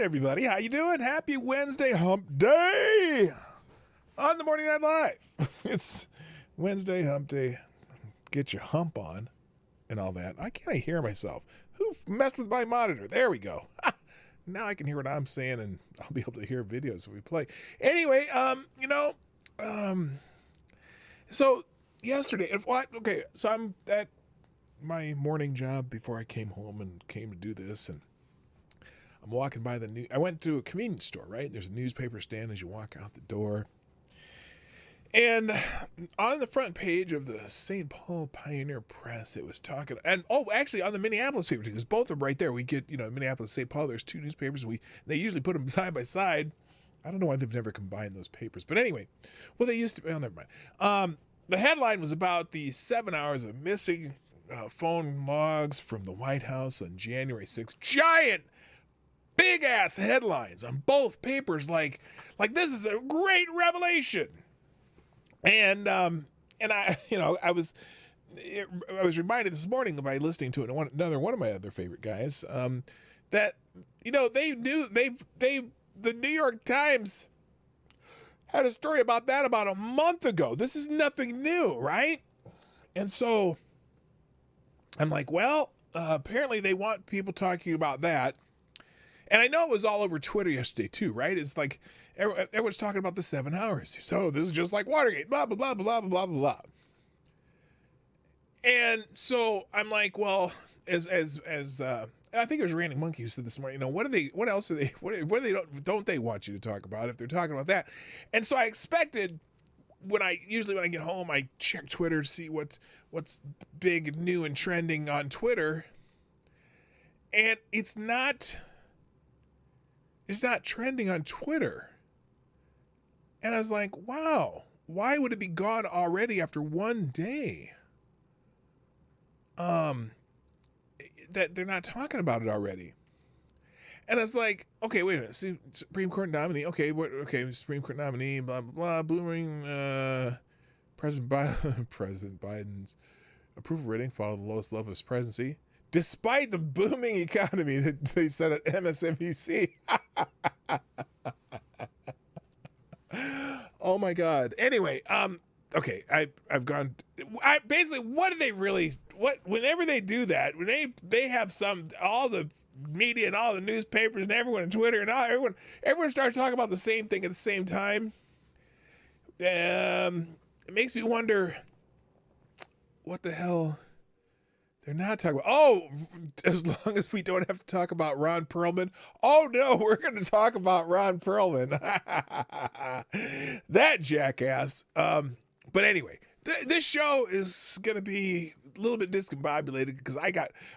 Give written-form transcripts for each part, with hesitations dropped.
everybody. How you doing? Happy Wednesday hump day on the Morning Night Live. It's Wednesday hump day. Get your hump on and all that. I can't hear myself. Who messed with my monitor? There we go. Now I can hear what I'm saying, and I'll be able to hear videos if we play. Anyway, so yesterday, so I'm at my morning job before I came home and came to do this, and I'm walking by I went to a convenience store, right? There's a newspaper stand as you walk out the door. And on the front page of the St. Paul Pioneer Press, it was talking, and actually on the Minneapolis paper too, because both are right there. We get, Minneapolis, St. Paul, there's two newspapers, and they usually put them side by side. I don't know why they've never combined those papers, but anyway, well, they used to, never mind. The headline was about the 7 hours of missing phone logs from the White House on January 6th. Giant, big ass headlines on both papers, like this is a great revelation. And I was reminded this morning by listening to it, another one of my other favorite guys, that the New York Times had a story about that about a month ago. This is nothing new, right? And so I'm like, well, apparently they want people talking about that. And I know it was all over Twitter yesterday too, right? It's like everyone's talking about the 7 hours. So this is just like Watergate, blah, blah, blah, blah, blah, blah, blah. And so I'm like, well, as I think it was Randy Monkey who said this morning, what else don't they want you to talk about if they're talking about that? And so I expected when I get home, I check Twitter to see what's big, new, and trending on Twitter. And it's not trending on Twitter. And I was like, wow, why would it be gone already after one day? That they're not talking about it already. And I was like, okay, wait a minute. See, Supreme Court nominee. Okay, Supreme Court nominee, blah, blah, blah, booming, President Biden's approval rating followed the lowest level of his presidency, despite the booming economy that they said at MSNBC. Oh my God. Anyway, okay, I've gone. Basically, what do they really? Whenever they do that, when they have all the media and all the newspapers and everyone on Twitter and everyone starts talking about the same thing at the same time. It makes me wonder what the hell they're not talking about. Oh, as long as we don't have to talk about Ron Perlman. Oh no, we're going to talk about Ron Perlman. That jackass. But anyway, this show is going to be a little bit discombobulated because I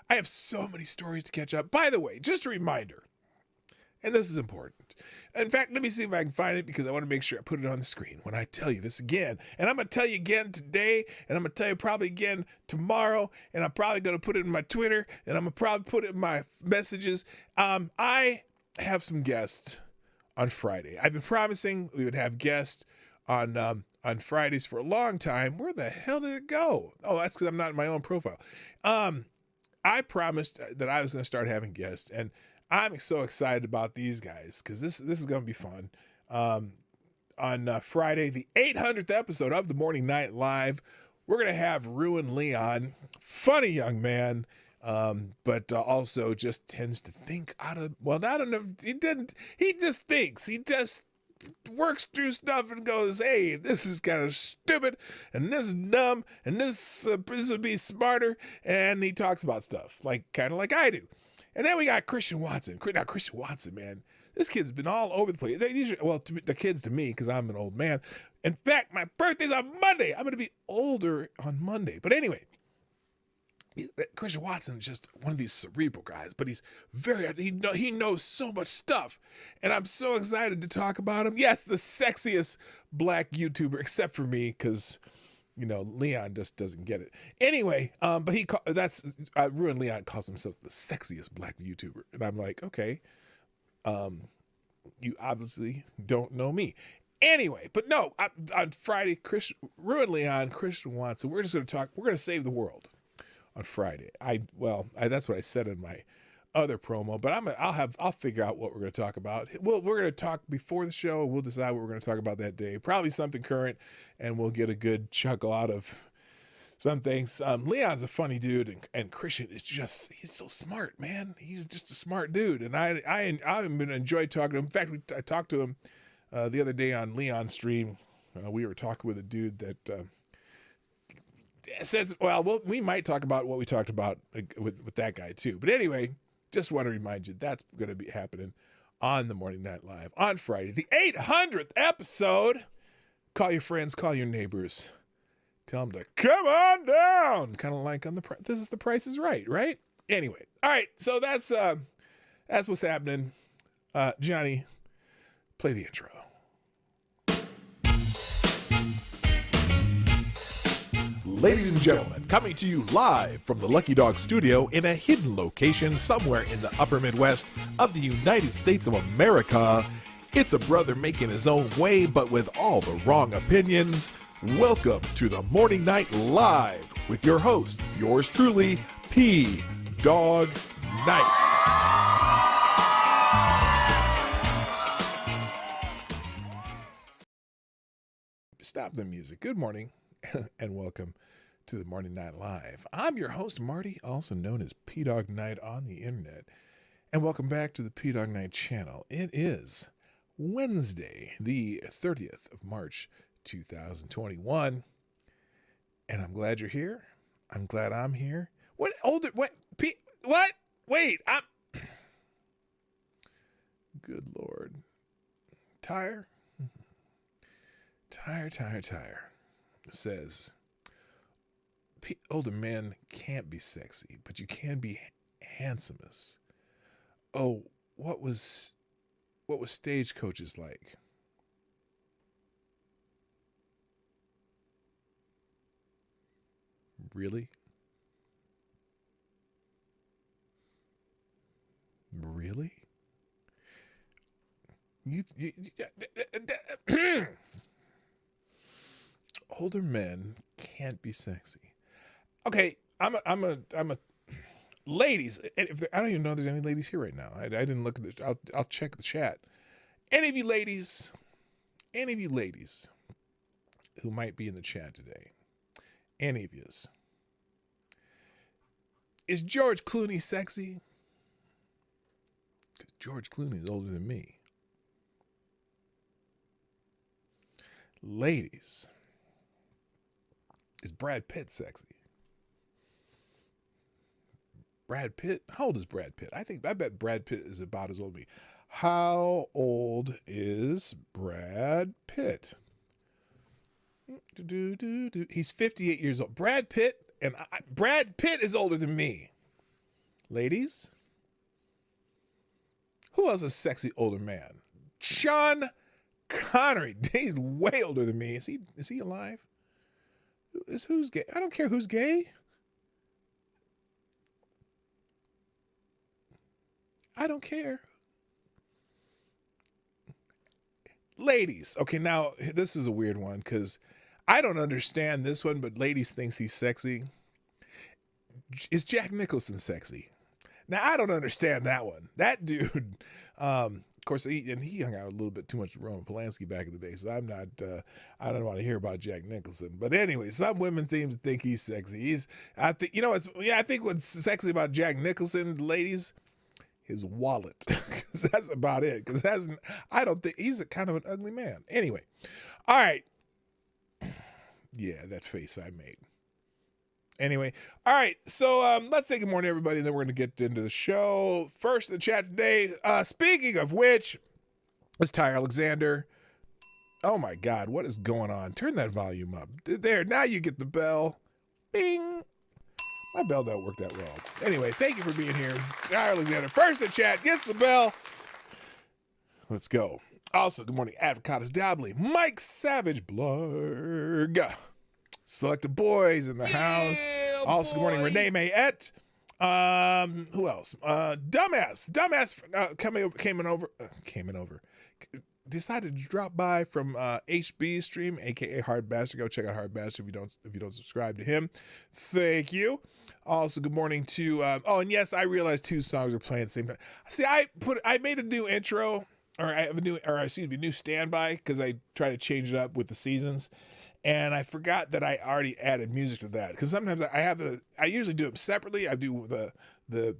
have so many stories to catch up. By the way, just a reminder, and this is important. In fact, let me see if I can find it because I want to make sure I put it on the screen when I tell you this again. And I'm going to tell you again today, and I'm going to tell you probably again tomorrow, and I'm probably going to put it in my Twitter, and I'm going to probably put it in my messages. I have some guests on Friday. I've been promising we would have guests on Fridays for a long time. Where the hell did it go? Oh, that's because I'm not in my own profile. I promised that I was going to start having guests, and I'm so excited about these guys because this is going to be fun. On Friday, the 800th episode of the Morning Night Live, we're going to have Ruin Leon, funny young man, but also just tends to think I don't know. He just thinks. He just works through stuff and goes, hey, this is kind of stupid, and this is dumb, and this would be smarter, and he talks about stuff kind of like I do. And then we got Christian Watson. Now, Christian Watson, man, this kid's been all over the place. The kids to me, because I'm an old man. In fact, my birthday's on Monday. I'm going to be older on Monday. But anyway, Christian Watson is just one of these cerebral guys, but he knows so much stuff. And I'm so excited to talk about him. Yes, the sexiest black YouTuber, except for me, because Leon just doesn't get it. Anyway, but Ruin Leon calls himself the sexiest black YouTuber. And I'm like, okay, you obviously don't know me. Anyway, but no, on Friday, Ruin Leon, Christian Watson, we're just going to talk, we're going to save the world on Friday. That's what I said in other promo, but I'll figure out what we're going to talk about. We're going to talk before the show. We'll decide what we're going to talk about that day. Probably something current, and we'll get a good chuckle out of some things. Leon's a funny dude, and Christian is he's so smart, man. He's just a smart dude, and I've been enjoyed talking to him. In fact, I talked to him the other day on Leon's stream. We were talking with a dude that says, well, we might talk about what we talked about with that guy too. But anyway, just want to remind you that's going to be happening on the Morning Night Live on Friday, the 800th episode. Call your friends, call your neighbors. Tell them to come on down. Kind of like on this is The Price is Right, right? Anyway, all right. So that's what's happening. Johnny, play the intro. Ladies and gentlemen, coming to you live from the Lucky Dog Studio in a hidden location somewhere in the upper Midwest of the United States of America, it's a brother making his own way, but with all the wrong opinions. Welcome to the Morning Night Live with your host, yours truly, P. Dog Night. Stop the music. Good morning and welcome to the Morning Night Live. I'm your host, Marty, also known as P. Dog Night on the internet. And welcome back to the P. Dog Night channel. It is Wednesday, the 30th of March, 2021. And I'm glad you're here. I'm glad I'm here. What? Wait, good Lord. Tire says, older men can't be sexy, but you can be handsomest. Oh, what was Stagecoaches like? Really? Older men can't be sexy. Okay, I'm a ladies. I don't even know if there's any ladies here right now. I didn't look at the. I'll check the chat. Any of you ladies who might be in the chat today, any of yous, is George Clooney sexy? Because George Clooney is older than me. Ladies, is Brad Pitt sexy? Brad Pitt? How old is Brad Pitt? I bet Brad Pitt is about as old as me. How old is Brad Pitt? He's 58 years old. Brad Pitt is older than me. Ladies? Who else is a sexy older man? Sean Connery. He's way older than me. Is he alive? Who's gay? I don't care who's gay. I don't care. Ladies. Okay, now this is a weird one because I don't understand this one, but ladies thinks he's sexy. Is Jack Nicholson sexy? Now, I don't understand that one. That dude, of course, he hung out a little bit too much with Roman Polanski back in the day, so I don't want to hear about Jack Nicholson. But anyway, some women seem to think he's sexy. I think what's sexy about Jack Nicholson, ladies, his wallet. Because that's about it. Because I don't think he's a kind of an ugly man. Anyway, all right. Yeah, that face I made. Anyway, all right, so let's say good morning, everybody, and then we're going to get into the show. First in the chat today, speaking of which, is Ty Alexander. Oh, my God, what is going on? Turn that volume up. There, now you get the bell. Bing. My bell don't work that well. Anyway, thank you for being here. Ty Alexander, first in the chat, gets the bell. Let's go. Also, good morning, Avocados Dabbly, Mike Savage Blurg. Selected Boys in the house. Also, good morning, Renee Mayette. Who else? Dumbass came over. decided to drop by from HB Stream, aka Hard Bastard. Go check out Hard Bastard if you don't subscribe to him. Thank you. Also, good morning to and yes, I realized 2 songs are playing at the same time. See, I made a new intro, or I have a new standby, because I try to change it up with the seasons. And I forgot that I already added music to that, because sometimes I usually do them separately. I do the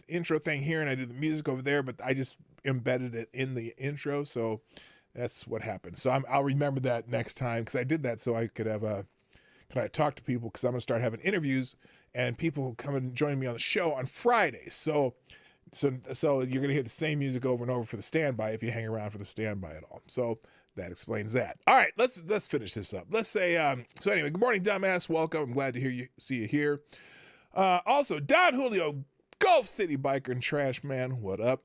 intro thing here, and I do the music over there, but I just embedded it in the intro, so that's what happened. So I'll remember that next time, because I did that so I could talk to people, because I'm gonna start having interviews and people come and join me on the show on Fridays. So you're gonna hear the same music over and over for the standby if you hang around for the standby at all. So that explains that. All right, let's finish this up. Let's say so anyway. Good morning, dumbass. Welcome. I'm glad to see you here. Also, Don Julio, Gulf City Biker and Trash Man. What up?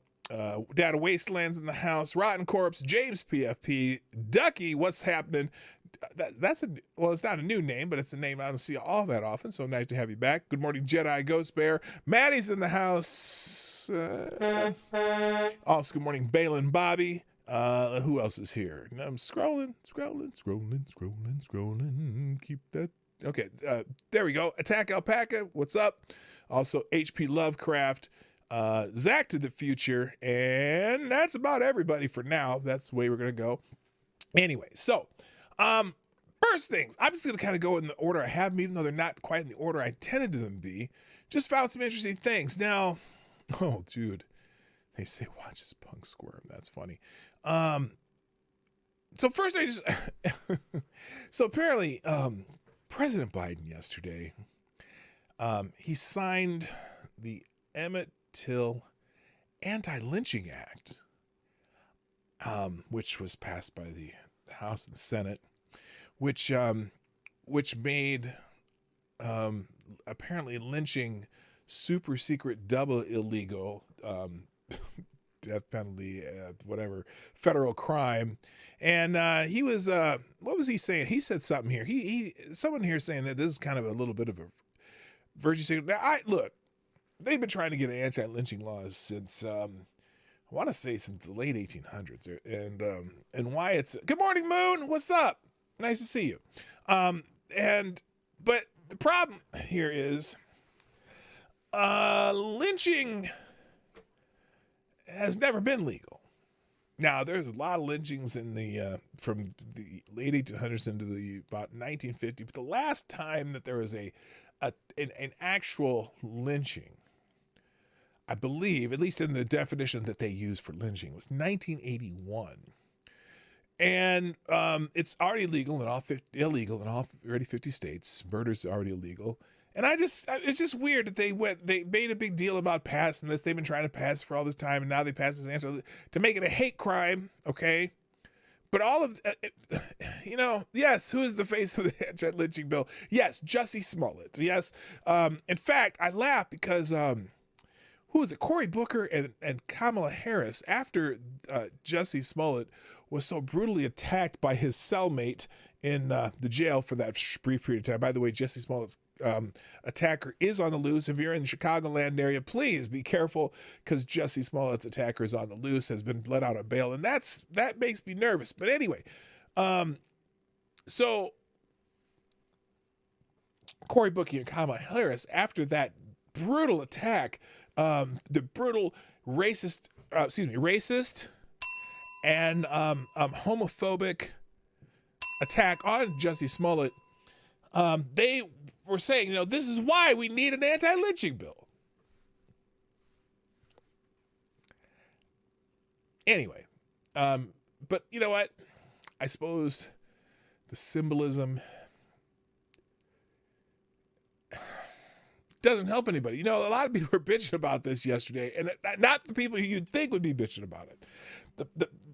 Data Wastelands in the house. Rotten Corpse. James PFP. Ducky. What's happening? It's not a new name, but it's a name I don't see all that often. So nice to have you back. Good morning, Jedi Ghost Bear. Maddie's in the house. Also, good morning, Balin Bobby. Who else is here? I'm scrolling. Keep that. Okay, there we go. Attack Alpaca, what's up? Also, HP Lovecraft, Zach to the Future, and that's about everybody for now. That's the way we're going to go. Anyway, so, first things, I'm just going to kind of go in the order I have them, even though they're not quite in the order I intended them to be. Just found some interesting things. Now, oh, dude. They say, watch this punk squirm. That's funny. So first so apparently, President Biden yesterday, he signed the Emmett Till Anti-Lynching Act, which was passed by the House and the Senate, which made, apparently lynching super secret double illegal, death penalty, whatever, federal crime. And he was, what was he saying? He said something here. Someone here saying that this is kind of a little bit of a virtue signature. Now, look, they've been trying to get anti-lynching laws since, I want to say since the late 1800s. And why it's, good morning, Moon. What's up? Nice to see you. But the problem here is, lynching has never been legal. Now, there's a lot of lynchings in the from the late 1800s into about 1950, but the last time that there was an actual lynching, I believe, at least in the definition that they used for lynching, was 1981. And it's already illegal in all 50 states. Murder's already illegal. And it's just weird that they made a big deal about passing this. They've been trying to pass it for all this time, and now they pass this answer to make it a hate crime, okay? But all of, yes, who is the face of the anti-lynching bill? Yes, Jussie Smollett. Yes. In fact, I laugh because, who was it? Cory Booker and Kamala Harris, after Jussie Smollett was so brutally attacked by his cellmate in the jail for that brief period of time. By the way, Jussie Smollett's attacker is on the loose. If you're in the Chicagoland area, please be careful, because Jussie Smollett's attacker is on the loose, has been let out on bail, and that makes me nervous. But anyway, so Cory Booker and Kamala Harris, after that brutal attack, the brutal racist and homophobic attack on Jussie Smollett, they were saying, this is why we need an anti-lynching bill. Anyway, but you know what? I suppose the symbolism doesn't help anybody. A lot of people were bitching about this yesterday, and not the people who you'd think would be bitching about it.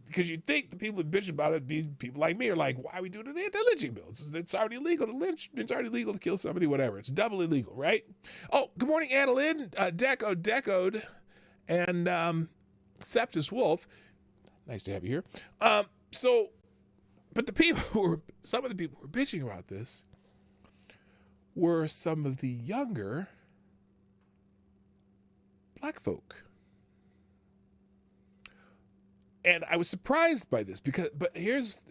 Because you'd think the people who bitch about it be people like me, are like, why are we doing an anti-lynching bill? It's already illegal to lynch. It's already legal to kill somebody, whatever. It's double illegal, right? Oh, good morning, Anna Lynn, Decode, and Septus Wolf. Nice to have you here. But some of the people who were bitching about this were some of the younger black folk. And I was surprised by this but here was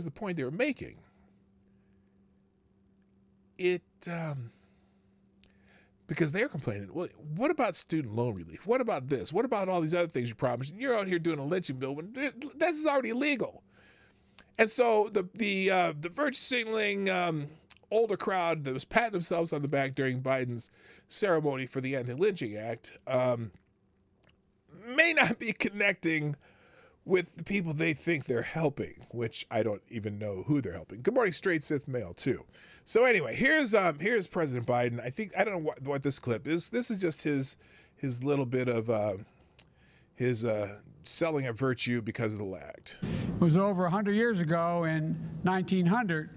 the point they were making. Because they're complaining, well, what about student loan relief? What about this? What about all these other things you promised? You're out here doing a lynching bill when that's already illegal. And so the virtue signaling older crowd that was patting themselves on the back during Biden's ceremony for the Anti-Lynching Act may not be connecting with the people they think they're helping, which I don't even know who they're helping. Good morning, straight Sith male too. So anyway, here's President Biden. I don't know what this clip is. This is just his little bit of his selling of virtue because of the act. It was over 100 years ago in 1900,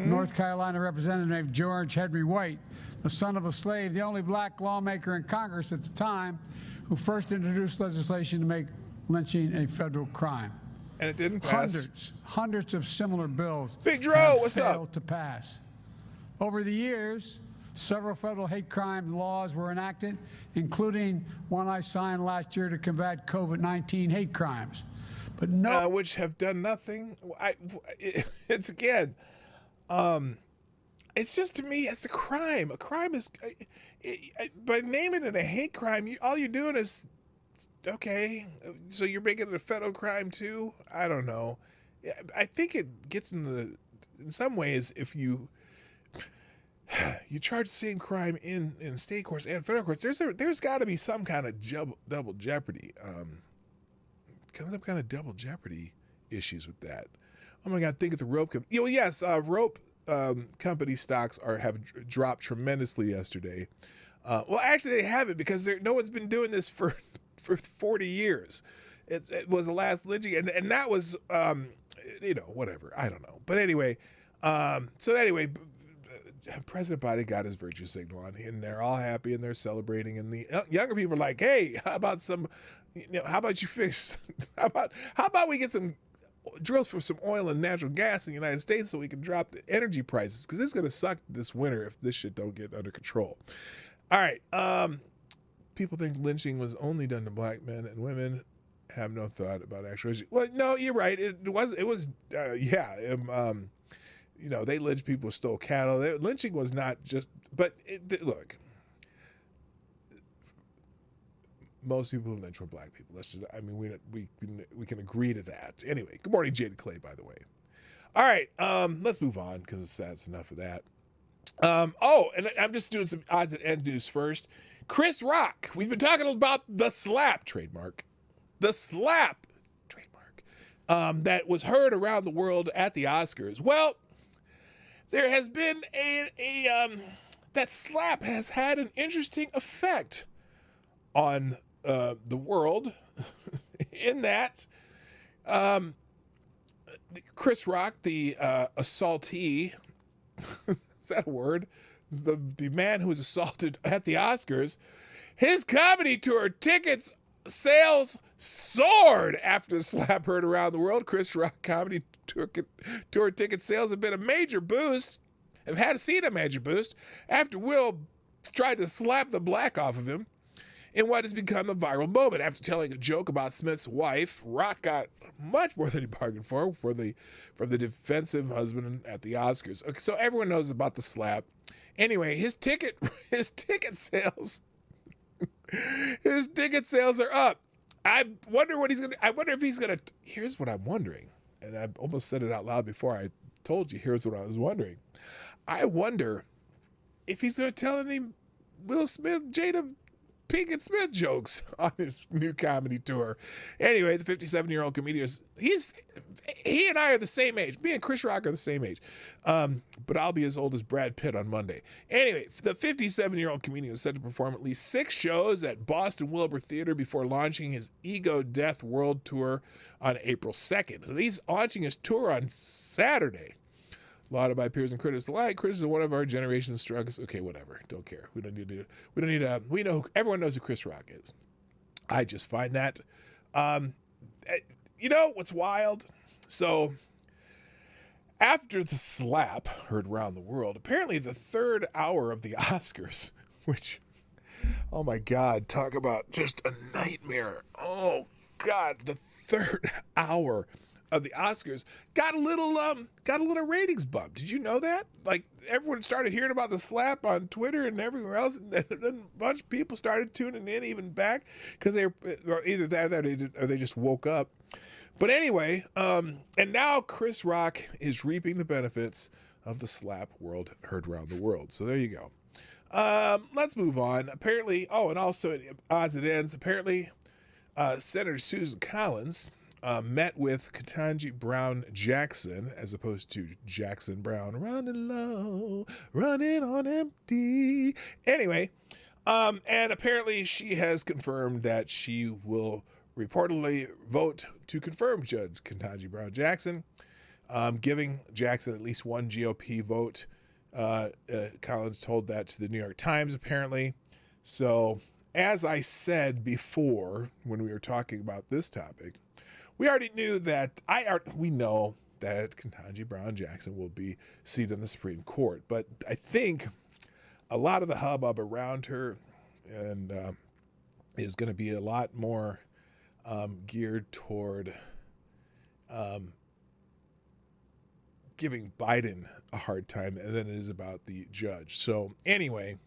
North Carolina Representative named George Henry White, the son of a slave, the only black lawmaker in Congress at the time, who first introduced legislation to make lynching a federal crime. And it didn't pass. Hundreds of similar bills Big Dro, what's failed up? to pass. Over the years, several federal hate crime laws were enacted, including one I signed last year to combat COVID-19 hate crimes. But no, which have done nothing. It's again, it's just, to me, it's a crime. A crime is, by naming it a hate crime, all you're doing is, okay, so you're making it a federal crime too? I don't know. I think it gets in some ways, if you charge the same crime in state courts and federal courts, there's got to be some kind of double jeopardy, some kind of double jeopardy issues with that. Oh my God, think of the rope company. Yes, rope company stocks have dropped tremendously yesterday. Well, actually, they haven't, because no one's been doing this for 40 years. It was the last lynching, and that was, whatever. I don't know. But anyway, President Biden got his virtue signal on, and they're all happy and they're celebrating. And the younger people are like, "Hey, how about you fix? How about we get some drills for some oil and natural gas in the United States so we can drop the energy prices, because it's gonna suck this winter if this shit don't get under control." All right. People think lynching was only done to black men, and women have no thought about actual issue. Well, no, you're right. It was. They lynched people who stole cattle. Lynching was not just, but look, most people who lynch were black people. We can agree to that. Anyway, good morning, Jada Clay, by the way. All right, let's move on, because that's enough of that. And I'm just doing some odds and ends news first. Chris Rock, we've been talking about the slap trademark. The slap trademark that was heard around the world at the Oscars. Well, there has been that slap has had an interesting effect on the world in that Chris Rock, the assaultee, is that a word? The man who was assaulted at the Oscars, his comedy tour tickets sales soared after the slap heard around the world. Chris Rock comedy tour ticket sales have been a major boost. Have seen a major boost after Will tried to slap the black off of him in what has become a viral moment. After telling a joke about Smith's wife, Rock got much more than he bargained for from the defensive husband at the Oscars. Okay, so everyone knows about the slap. Anyway, his ticket sales are up. I wonder if he's gonna. Here's what I'm wondering, and I almost said it out loud before I told you. Here's what I was wondering. I wonder if he's gonna tell any Will Smith, Jada Pinkett Smith jokes on his new comedy tour. Anyway, the 57-year-old comedian he and I are the same age. Me and Chris Rock are the same age. But I'll be as old as Brad Pitt on Monday. Anyway, the 57-year-old comedian is set to perform at least 6 shows at Boston Wilbur Theater before launching his Ego Death World Tour on April 2nd. So he's launching his tour on Saturday. Lauded by peers and critics alike. Chris is one of our generation's struggles. Okay, whatever. Don't care. We know everyone knows who Chris Rock is. I just find that, what's wild? So after the slap heard around the world, apparently the third hour of the Oscars, which, oh my God, talk about just a nightmare. Oh God, the third hour of the Oscars got a little ratings bump. Did you know that? Like, everyone started hearing about the slap on Twitter and everywhere else, and then a bunch of people started tuning in even back because they were either that or they just woke up. But anyway, and now Chris Rock is reaping the benefits of the slap world heard around the world. So there you go. Let's move on. Apparently, and also at odds and ends, apparently Senator Susan Collins met with Ketanji Brown Jackson, as opposed to Jackson Brown, running low, running on empty. Anyway, and apparently she has confirmed that she will reportedly vote to confirm Judge Ketanji Brown Jackson, giving Jackson at least one GOP vote. Collins told that to the New York Times, apparently. So, as I said before when we were talking about this topic, we already knew that we know that Ketanji Brown Jackson will be seated on the Supreme Court, but I think a lot of the hubbub around her and is going to be a lot more geared toward giving Biden a hard time than it is about the judge. So anyway,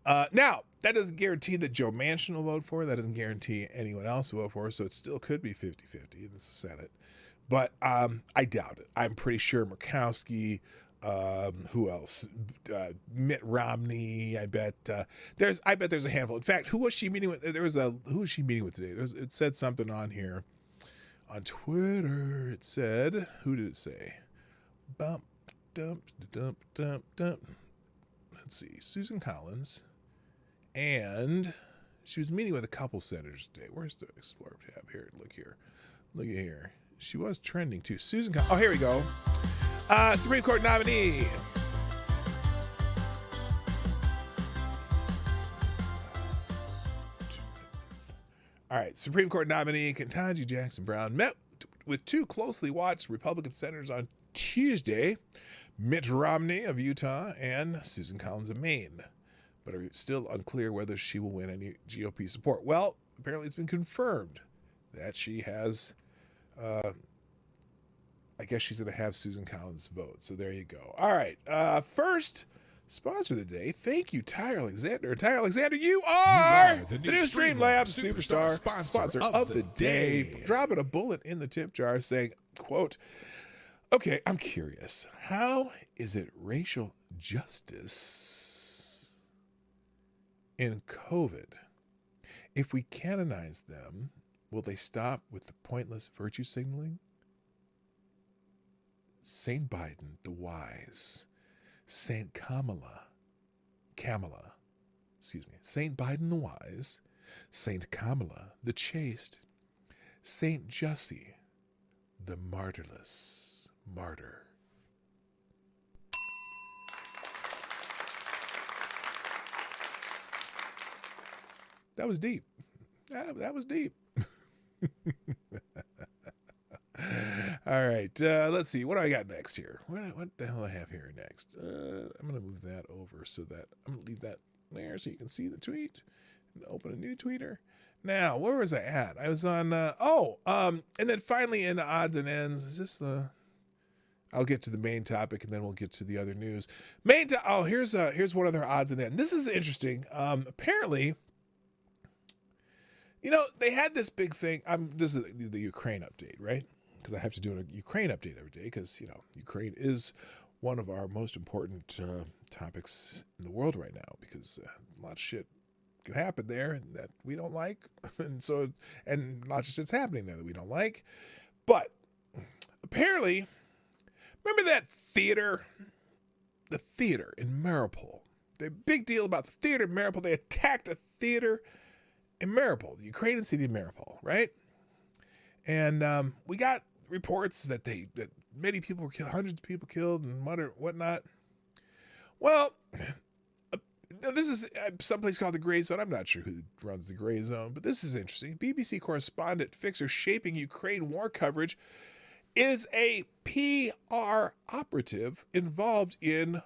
now that doesn't guarantee that Joe Manchin will vote for her. That doesn't guarantee anyone else will vote for her. So it still could be 50-50 in the Senate. But I doubt it. I'm pretty sure Murkowski, who else? Mitt Romney. I bet there's a handful. In fact, who was she meeting with? Who was she meeting with today? It said something on here on Twitter. It said, who did it say? Bump, dump, dump, dump, dump. Let's see, Susan Collins, and she was meeting with a couple senators today. Where's the Explorer tab here? Look at here. She was trending too. Susan Collins. Oh, here we go. Supreme Court nominee. All right, Supreme Court nominee Ketanji Jackson Brown met with two closely watched Republican senators on Tuesday, Mitt Romney of Utah and Susan Collins of Maine, but are still unclear whether she will win any GOP support. Well, apparently it's been confirmed that she has, I guess she's going to have Susan Collins' vote. So there you go. All right. First sponsor of the day. Thank you, Tyler Alexander. Tyler Alexander, you are the new Streamlabs Superstar sponsor of the day. Dropping a bullet in the tip jar saying, quote, okay, I'm curious. How is it racial justice in COVID? If we canonize them, will they stop with the pointless virtue signaling? Saint Biden, the wise. Saint Saint Biden, the wise. Saint Kamala, the chaste. Saint Jussie, the martyrless martyr. That was deep. That was deep. All right. Let's see. What do I got next here? What the hell do I have here next? I'm going to move that over so that I'm going to leave that there so you can see the tweet and open a new tweeter. Now, where was I at? I was on, and then finally in odds and ends, is this I'll get to the main topic and then we'll get to the other news. Here's one other odds and ends. This is interesting. Apparently, they had this big thing. This is the Ukraine update, right? Because I have to do a Ukraine update every day because, Ukraine is one of our most important topics in the world right now because a lot of shit can happen there that we don't like. And lots of shit's happening there that we don't like. But apparently, remember that theater? The theater in Mariupol. The big deal about the theater in Mariupol. They attacked a theater in Mariupol, the Ukrainian city of Mariupol, right? And we got reports that many people were killed, hundreds of people killed, and whatnot. Well, this is someplace called the Gray Zone. I'm not sure who runs the Gray Zone, but this is interesting. BBC correspondent fixer shaping Ukraine war coverage is a PR operative involved in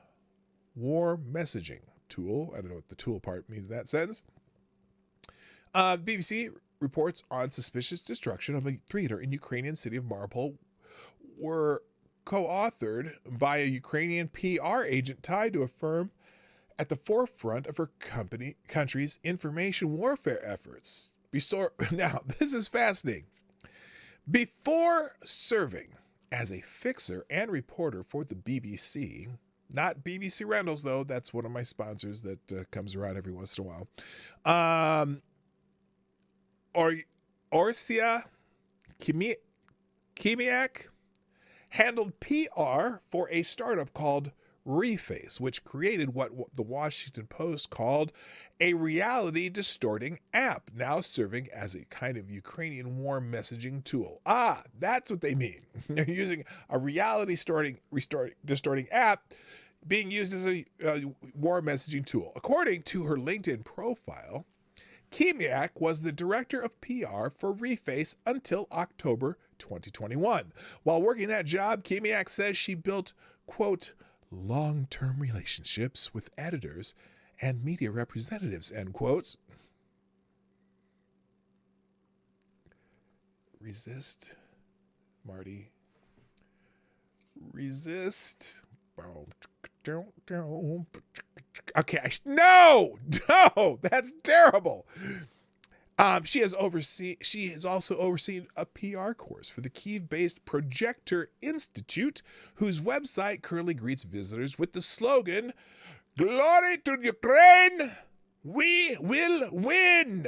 war messaging tool. I don't know what the tool part means in that sentence. BBC reports on suspicious destruction of a theater in Ukrainian city of Mariupol were co-authored by a Ukrainian PR agent tied to a firm at the forefront of her country's information warfare efforts. Now, this is fascinating. Before serving as a fixer and reporter for the BBC, not BBC Rentals, though, that's one of my sponsors that comes around every once in a while, Orsia Kimiak handled PR for a startup called Reface, which created what the Washington Post called a reality distorting app, now serving as a kind of Ukrainian war messaging tool. Ah, that's what they mean. They're using a reality distorting app being used as a war messaging tool. According to her LinkedIn profile, Kimiak was the director of PR for Reface until October 2021. While working that job, Kimiak says she built, quote, long-term relationships with editors and media representatives, end quotes. Resist, Marty. Resist. Okay, no, that's terrible. She has also overseen a PR course for the Kyiv-based Projector Institute, whose website currently greets visitors with the slogan, "Glory to Ukraine, we will win."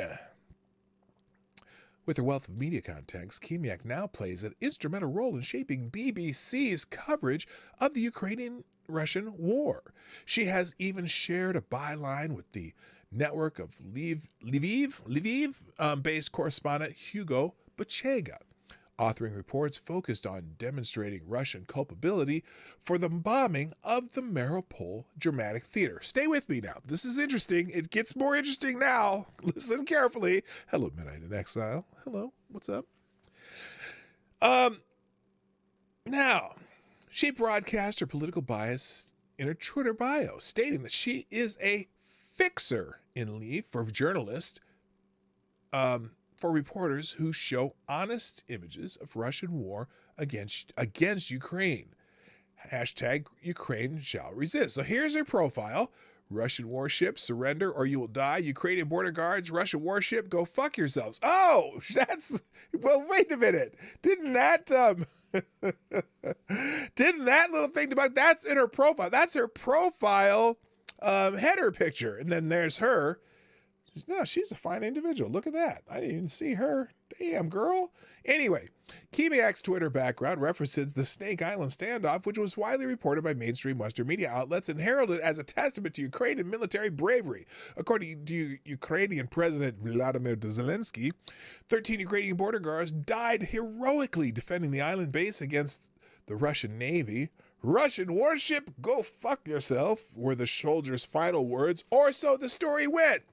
With her wealth of media contacts, Kimiak now plays an instrumental role in shaping BBC's coverage of the Ukrainian-Russian war. She has even shared a byline with the network of Lviv-based correspondent Hugo Bachega, authoring reports focused on demonstrating Russian culpability for the bombing of the Mariupol Dramatic Theater. Stay with me now. This is interesting. It gets more interesting now. Listen carefully. Hello, Midnight in Exile. Hello. What's up? Now, she broadcast her political bias in her Twitter bio, stating that she is a fixer in Lviv for journalists, for reporters who show honest images of Russian war against Ukraine. Hashtag Ukraine shall resist. So here's her profile. Russian warships, surrender or you will die. Ukrainian border guards, Russian warship, go fuck yourselves. Oh, well, wait a minute. Didn't that little thing about, that's in her profile. That's her profile header picture. And then there's her. No, she's a fine individual. Look at that. I didn't even see her. Damn, girl. Anyway, Kimiak's Twitter background references the Snake Island standoff, which was widely reported by mainstream Western media outlets and heralded as a testament to Ukrainian military bravery. According to Ukrainian President Vladimir Zelensky, 13 Ukrainian border guards died heroically defending the island base against the Russian Navy. Russian warship, go fuck yourself, were the soldiers' final words, or so the story went.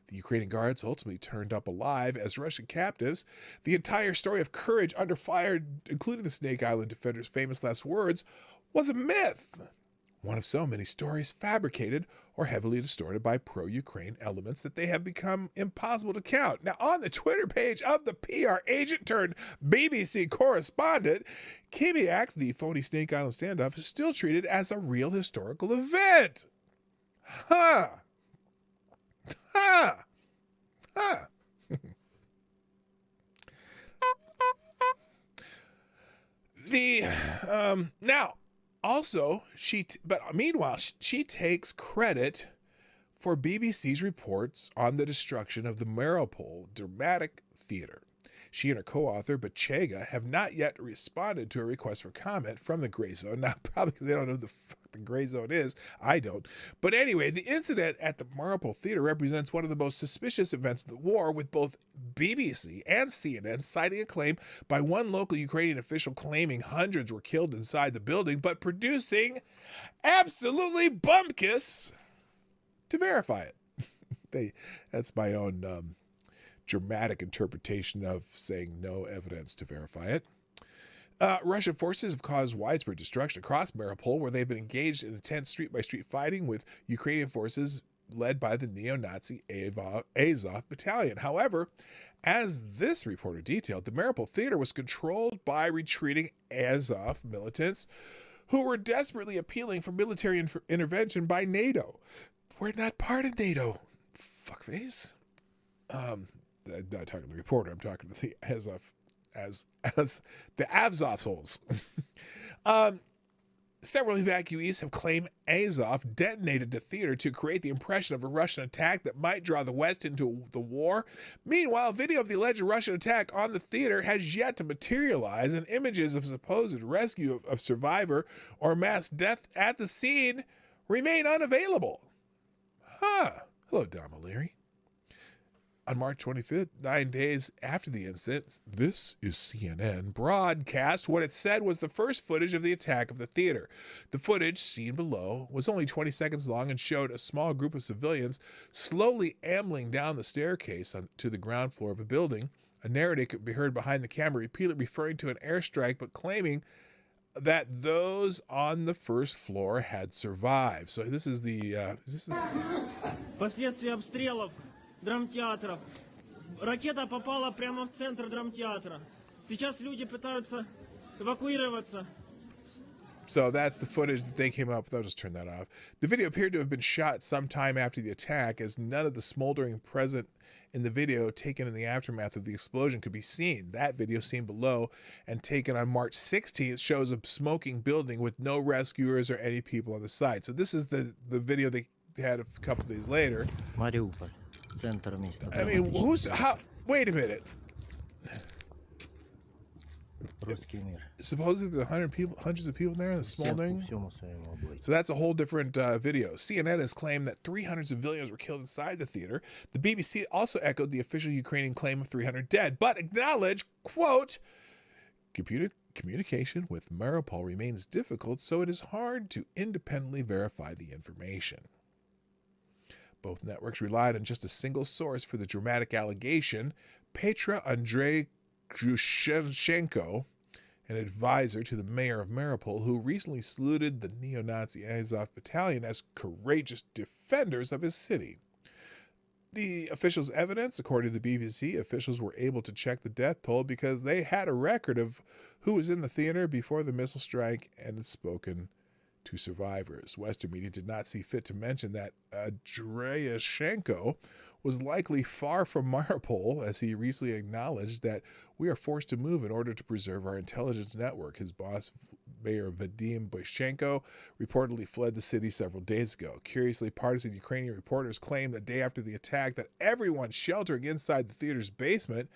The Ukrainian guards ultimately turned up alive as Russian captives. The entire story of courage under fire, including the Snake Island defenders' famous last words, was a myth. One of so many stories fabricated or heavily distorted by pro-Ukraine elements that they have become impossible to count. Now, on the Twitter page of the PR agent turned BBC correspondent, Kimiak, the phony Snake Island standoff, is still treated as a real historical event. Huh. Now also meanwhile she takes credit for BBC's reports on the destruction of the Mariupol Dramatic Theater. She and her co-author, Bachega, have not yet responded to a request for comment from the Gray Zone. Now, probably because they don't know who the fuck the Gray Zone is. I don't. But anyway, the incident at the Mariupol Theater represents one of the most suspicious events of the war, with both BBC and CNN citing a claim by one local Ukrainian official claiming hundreds were killed inside the building, but producing absolutely bumpkiss to verify it. That's my own dramatic interpretation of saying no evidence to verify it. Russian forces have caused widespread destruction across Mariupol, where they've been engaged in intense street-by-street fighting, with Ukrainian forces led by the neo-Nazi Azov Battalion. However, as this reporter detailed, the Mariupol theater was controlled by retreating Azov militants who were desperately appealing for military intervention by NATO. We're not part of NATO, fuckface. I'm not talking to the reporter. I'm talking to the Azov, as the Azov holes. Several evacuees have claimed Azov detonated the theater to create the impression of a Russian attack that might draw the West into the war. Meanwhile, video of the alleged Russian attack on the theater has yet to materialize, and images of supposed rescue of survivor or mass death at the scene remain unavailable. Hello, Dom O'Leary. On March 25th, 9 days after the incident, this is CNN broadcast what it said was the first footage of the attack of the theater. The footage, seen below, was only 20 seconds long and showed a small group of civilians slowly ambling down the staircase to the ground floor of a building. A narrative could be heard behind the camera repeatedly referring to an airstrike, but claiming that those on the first floor had survived. So this is the... Последствия обстрелов драмтеатра. Ракета попала прямо в центр драмтеатра. Сейчас люди пытаются эвакуироваться. So that's the footage that they came up with. I'll just turn that off. The video appeared to have been shot sometime after the attack, as none of the smoldering present in the video taken in the aftermath of the explosion could be seen. That video seen below and taken on March 16th shows a smoking building with no rescuers or any people on the site. So this is the video they had a couple days later. Mariupol. I mean, wait a minute. Supposedly there's hundreds of people there, the smoldering. So that's a whole different video. CNN has claimed that 300 civilians were killed inside the theater. The BBC also echoed the official Ukrainian claim of 300 dead, but acknowledged, quote, communication with Mariupol remains difficult, so it is hard to independently verify the information. Both networks relied on just a single source for the dramatic allegation. Petra Andrei Grushenko, an advisor to the mayor of Mariupol, who recently saluted the neo-Nazi Azov Battalion as courageous defenders of his city. The officials' evidence, according to the BBC, officials were able to check the death toll because they had a record of who was in the theater before the missile strike and had spoken to survivors. Western media did not see fit to mention that Andreyashenko was likely far from Mariupol, as he recently acknowledged that we are forced to move in order to preserve our intelligence network. His boss, Mayor Vadim Boychenko, reportedly fled the city several days ago. Curiously, partisan Ukrainian reporters claimed the day after the attack that everyone sheltering inside the theater's basement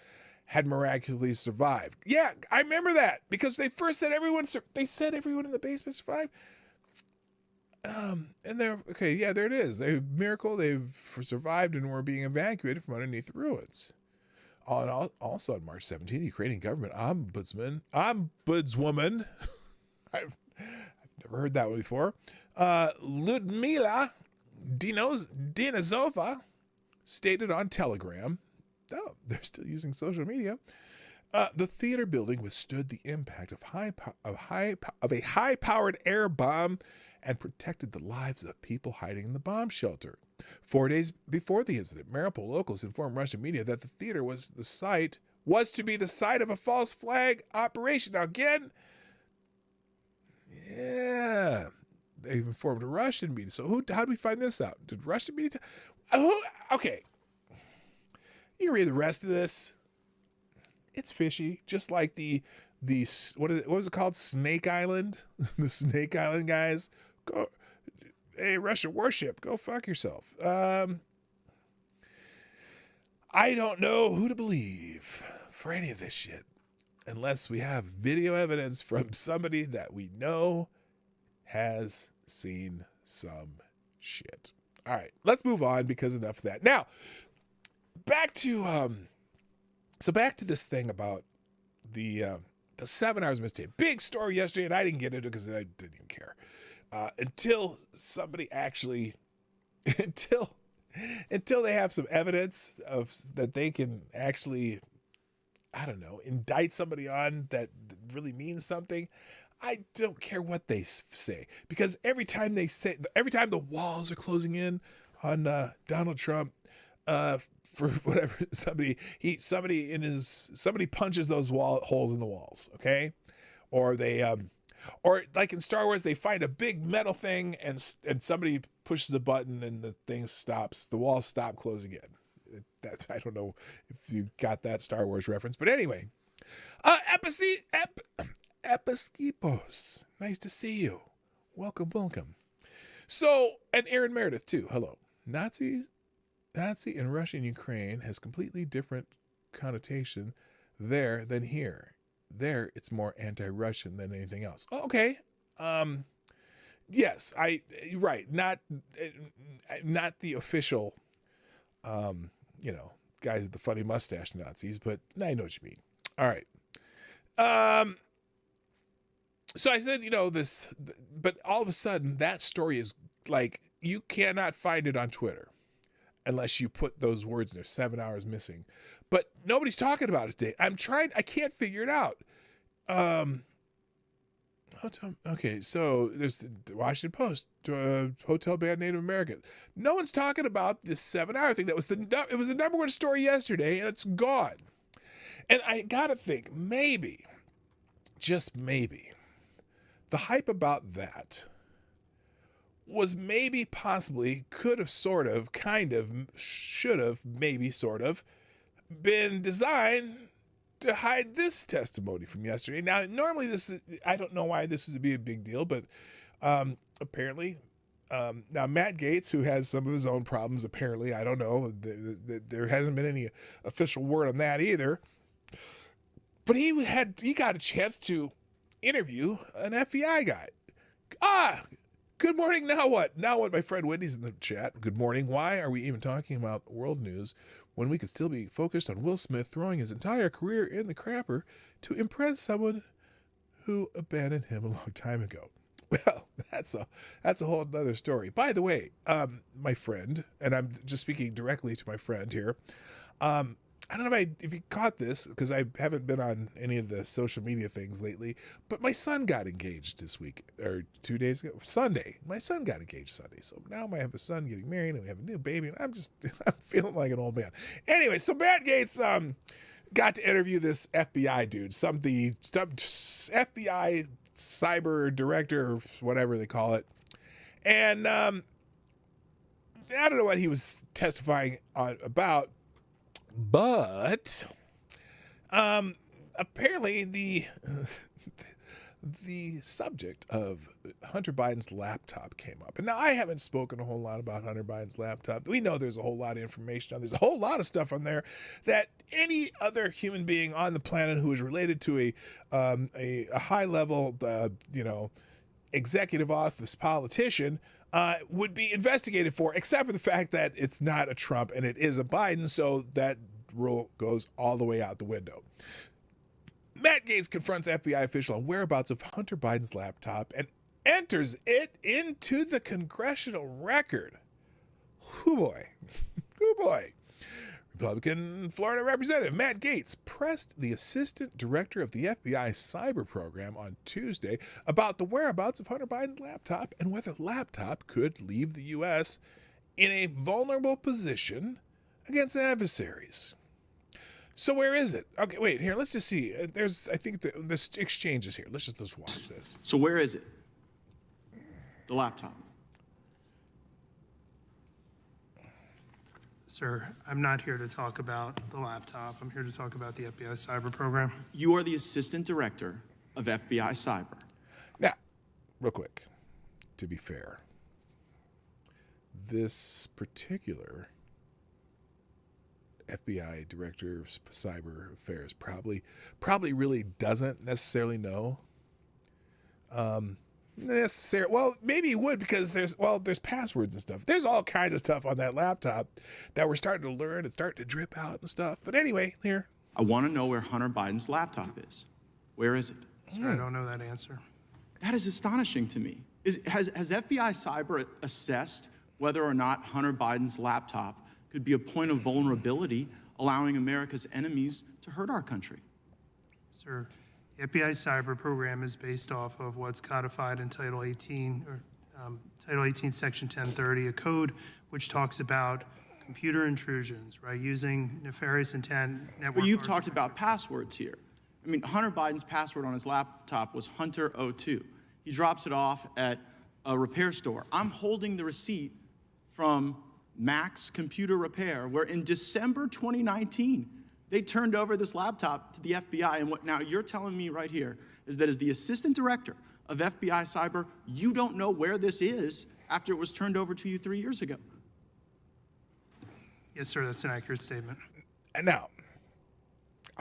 had miraculously survived. Yeah, I remember that, because they first said everyone in the basement survived. And they're okay. Yeah, there it is. They've survived and were being evacuated from underneath the ruins. Also on March 17th, the Ukrainian government ombudswoman, I've never heard that one before, Ludmila Dinazova, stated on Telegram, they're still using social media, the theater building withstood the impact of a high-powered air bomb and protected the lives of people hiding in the bomb shelter. 4 days before the incident, Mariupol locals informed Russian media that the theater was to be the site of a false flag operation. Now again, yeah, they've informed Russian media. So how do we find this out? Did Russian media? Okay, you can read the rest of this. It's fishy, just like the what was it called? Snake Island, the Snake Island guys. Go, hey, Russian warship, go fuck yourself. I don't know who to believe for any of this shit unless we have video evidence from somebody that we know has seen some shit. All right, let's move on, because enough of that. Now, back to this thing about the 7 hours mistake. Big story yesterday, and I didn't get into it because I didn't even care. Until somebody actually, until they have some evidence that they can actually, I don't know, indict somebody on that really means something. I don't care what they say, because every time the walls are closing in on Donald Trump for whatever somebody punches those holes in the walls, okay? Or they or like in Star Wars, they find a big metal thing and somebody pushes a button and the thing stops, the walls stop closing in. I don't know if you got that Star Wars reference, but anyway, Episkipos, nice to see you. Welcome. So, and Aaron Meredith too. Hello. Nazi and Russian Ukraine has completely different connotation there than here. There, it's more anti-Russian than anything else. Oh, okay. Yes, right. Not the official, guys with the funny mustache Nazis, but I know what you mean. All right. So I said, but all of a sudden that story is like, you cannot find it on Twitter unless you put those words in there, 7 hours missing. But nobody's talking about it today. I can't figure it out. Okay, so there's the Washington Post, hotel banned Native Americans. No one's talking about this 7 hour thing. It was the number one story yesterday, and it's gone. And I gotta think, maybe, just maybe, the hype about that was maybe, possibly, could have, sort of, kind of, should have, maybe, sort of, been designed to hide this testimony from yesterday. Now, normally I don't know why this would be a big deal, but apparently, now Matt Gaetz, who has some of his own problems, apparently, I don't know, there hasn't been any official word on that either, but he got a chance to interview an FBI guy. Good morning. Now what? My friend Wendy's in the chat. Good morning. Why are we even talking about world news when we could still be focused on Will Smith throwing his entire career in the crapper to impress someone who abandoned him a long time ago? Well, that's a whole other story. By the way, my friend, and I'm just speaking directly to my friend here, I don't know if you caught this, because I haven't been on any of the social media things lately, but my son got engaged this week, or 2 days ago, Sunday. My son got engaged Sunday. So now I have a son getting married, and we have a new baby, and I'm feeling like an old man. Anyway, so Matt Gaetz got to interview this FBI dude, the FBI cyber director, or whatever they call it. And I don't know what he was testifying about, but apparently the subject of Hunter Biden's laptop came up. And now I haven't spoken a whole lot about Hunter Biden's laptop. We know there's a whole lot of information on there. There's a whole lot of stuff on there that any other human being on the planet who is related to a high level, executive office politician would be investigated for, except for the fact that it's not a Trump and it is a Biden, so that rule goes all the way out the window. Matt Gaetz confronts FBI official on whereabouts of Hunter Biden's laptop and enters it into the congressional record. Hoo boy. Republican Florida Representative Matt Gaetz pressed the assistant director of the FBI cyber program on Tuesday about the whereabouts of Hunter Biden's laptop and whether the laptop could leave the U.S. in a vulnerable position against adversaries. So where is it? Okay, wait, here, let's just see. I think this exchange is here. Let's just watch this. So where is it? The laptop. Sir, I'm not here to talk about the laptop. I'm here to talk about the FBI cyber program. You are the assistant director of FBI cyber. Now, real quick, to be fair, this particular FBI director of cyber affairs probably really doesn't necessarily know. Well, maybe he would, because there's passwords and stuff. There's all kinds of stuff on that laptop that we're starting to learn and starting to drip out and stuff. But anyway, here. I want to know where Hunter Biden's laptop is. Where is it? Sir, I don't know that answer. That is astonishing to me. Has FBI cyber assessed whether or not Hunter Biden's laptop could be a point of vulnerability, allowing America's enemies to hurt our country? Sir, the FBI cyber program is based off of what's codified in Title 18, or Title 18, Section 1030, a code which talks about computer intrusions, right, using nefarious intent, network. But you've talked about passwords here. I mean, Hunter Biden's password on his laptop was Hunter02. He drops it off at a repair store. I'm holding the receipt from Max Computer Repair, where in December 2019, they turned over this laptop to the FBI. And what now you're telling me right here is that as the assistant director of FBI Cyber, you don't know where this is after it was turned over to you 3 years ago. Yes, sir, that's an accurate statement. And now,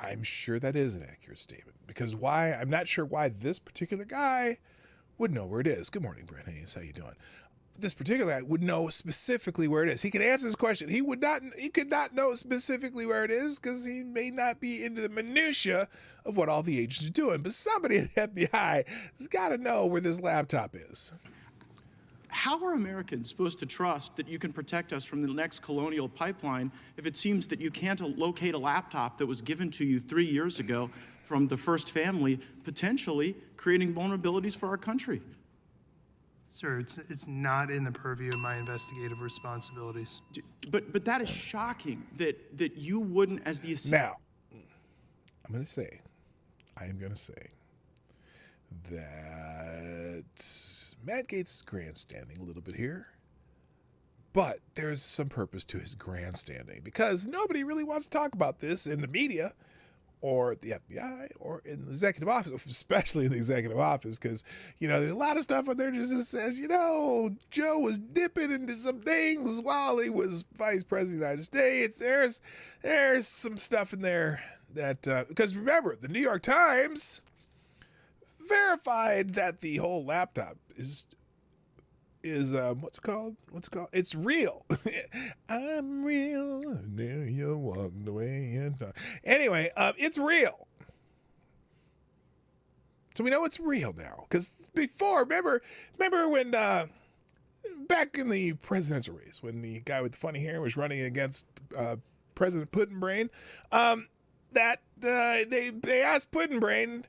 I'm sure that is an accurate statement, because why? I'm not sure why this particular guy would know where it is. Good morning, Brent Hayes. How you doing? This particular guy would know specifically where it is. He could answer this question. He could not know specifically where it is because he may not be into the minutia of what all the agents are doing. But somebody at the FBI has got to know where this laptop is. How are Americans supposed to trust that you can protect us from the next colonial pipeline if it seems that you can't locate a laptop that was given to you 3 years ago from the first family, potentially creating vulnerabilities for our country? Sir, it's not in the purview of my investigative responsibilities. But that is shocking that you wouldn't, as the Now, I am going to say that Matt Gaetz is grandstanding a little bit here, but there's some purpose to his grandstanding because nobody really wants to talk about this in the media or the FBI or in the executive office, especially in the executive office, because, there's a lot of stuff on there that just says, Joe was dipping into some things while he was vice president of the United States. There's some stuff in there that, because remember, the New York Times verified that the whole laptop is what's it called? It's real. I'm real. There you walk the way you talk. Anyway, it's real. So we know it's real now. Because before, remember when back in the presidential race, when the guy with the funny hair was running against President Puddinbrain, that they asked Puddinbrain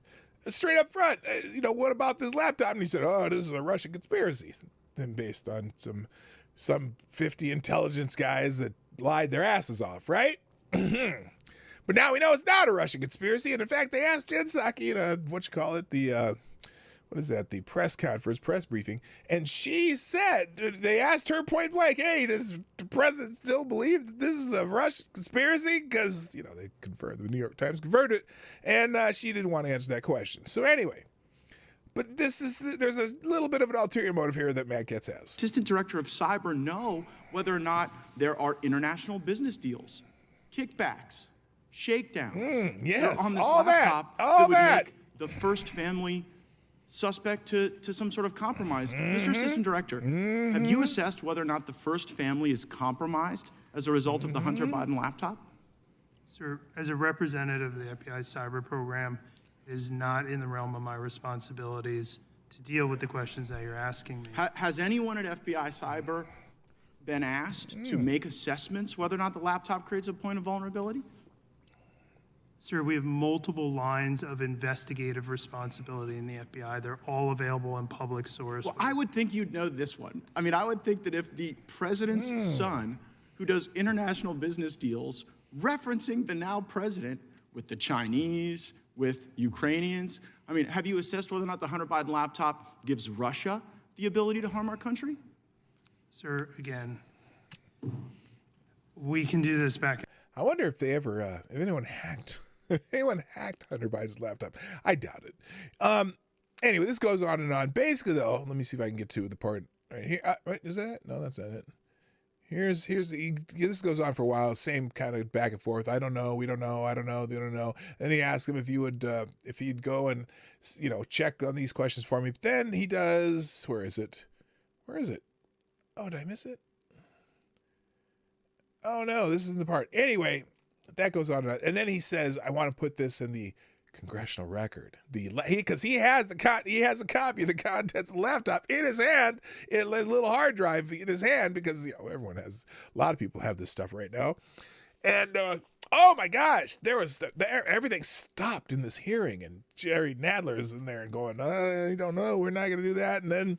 straight up front, what about this laptop? And he said, this is a Russian conspiracy. And based on some 50 intelligence guys that lied their asses off, right? But now we know it's not a Russian conspiracy. And in fact, they asked Jen Psaki, the press conference, press briefing. And she said, they asked her point blank, hey, does the president still believe that this is a Russian conspiracy? Because, they confirmed, the New York Times confirmed it. And she didn't want to answer that question. So anyway, but there's a little bit of an ulterior motive here that Matt Gaetz has. Assistant Director of Cyber know whether or not there are international business deals, kickbacks, shakedowns yes, on this all laptop that would make the first family suspect to some sort of compromise. Mr. Assistant Director, have you assessed whether or not the first family is compromised as a result of the Hunter Biden laptop? Sir, as a representative of the FBI cyber program, it is not in the realm of my responsibilities to deal with the questions that you're asking me. Has anyone at FBI Cyber been asked to make assessments whether or not the laptop creates a point of vulnerability? Sir, we have multiple lines of investigative responsibility in the FBI. They're all available in public source. Well, I would think you'd know this one. I mean, I would think that if the president's son, who does international business deals, referencing the now president with the Chinese, with Ukrainians, I mean, have you assessed whether or not the Hunter Biden laptop gives Russia the ability to harm our country? Sir, again, we can do this back. I wonder if they ever, if anyone hacked Hunter Biden's laptop. I doubt it. Anyway, this goes on and on. Basically, though, let me see if I can get to the part right here. Right, is that it? No, that's not it. This goes on for a while. Same kind of back and forth. I don't know. We don't know. I don't know. They don't know. Then he asked him if he'd go and, check on these questions for me. But then he does. Where is it? Oh, did I miss it? Oh no, this isn't the part. Anyway, that goes on. And then he says, I want to put this in the congressional record. Because he has a copy of the contents of the laptop in his hand, in a little hard drive in his hand, because a lot of people have this stuff right now. And oh my gosh, there was everything stopped in this hearing, and Jerry Nadler is in there and going, I don't know, we're not going to do that. And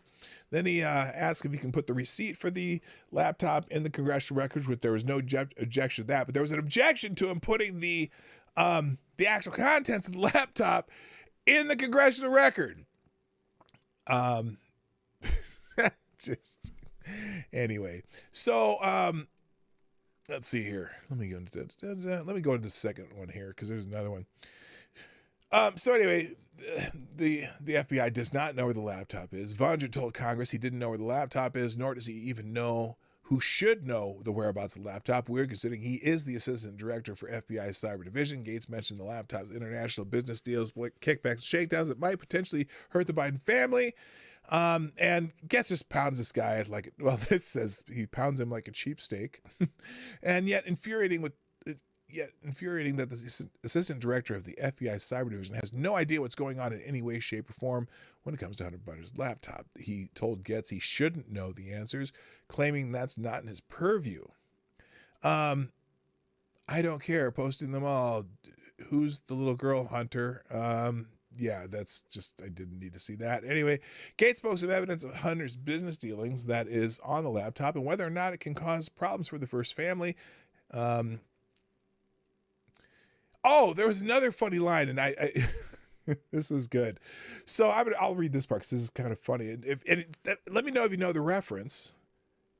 then he asked if he can put the receipt for the laptop in the congressional records, which there was no objection to that, but there was an objection to him putting the actual contents of the laptop in the congressional record. Just anyway, so let's see here. Let me go into the second one here because there's another one. So anyway, the FBI does not know where the laptop is. Vondran told Congress he didn't know where the laptop is, nor does he even know who should know the whereabouts of the laptop. Weird considering he is the assistant director for FBI's cyber division. Gates mentioned the laptop's international business deals, kickbacks, and shakedowns that might potentially hurt the Biden family. And Gates just pounds this guy like, well, this says he pounds him like a cheapsteak. And yet infuriating that the assistant director of the FBI cyber division has no idea what's going on in any way, shape, or form when it comes to Hunter Biden's laptop. He told Getz he shouldn't know the answers, claiming that's not in his purview. I don't care, posting them all. Who's the little girl, Hunter? Yeah, that's just, I didn't need to see that. Anyway, Gates spoke some evidence of Hunter's business dealings that is on the laptop and whether or not it can cause problems for the first family. Oh, there was another funny line, and I this was good. So I'll read this part because this is kind of funny. Let me know if you know the reference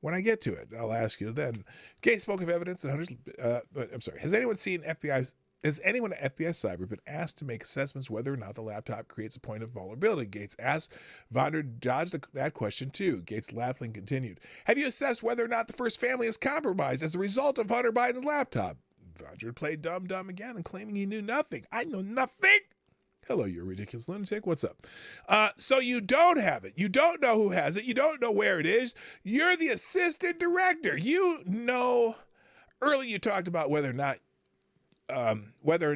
when I get to it. I'll ask you then. Gates spoke of evidence that Hunter's. I'm sorry. Has anyone at FBI Cyber been asked to make assessments whether or not the laptop creates a point of vulnerability? Gates asked. Vondran dodged that question too. Gates laughing continued. Have you assessed whether or not the first family is compromised as a result of Hunter Biden's laptop? Vondran played dumb again and claiming he knew nothing. I know nothing. Hello, you ridiculous lunatic. What's up? So you don't have it. You don't know who has it. You don't know where it is. You're the assistant director. You know, earlier you talked about whether or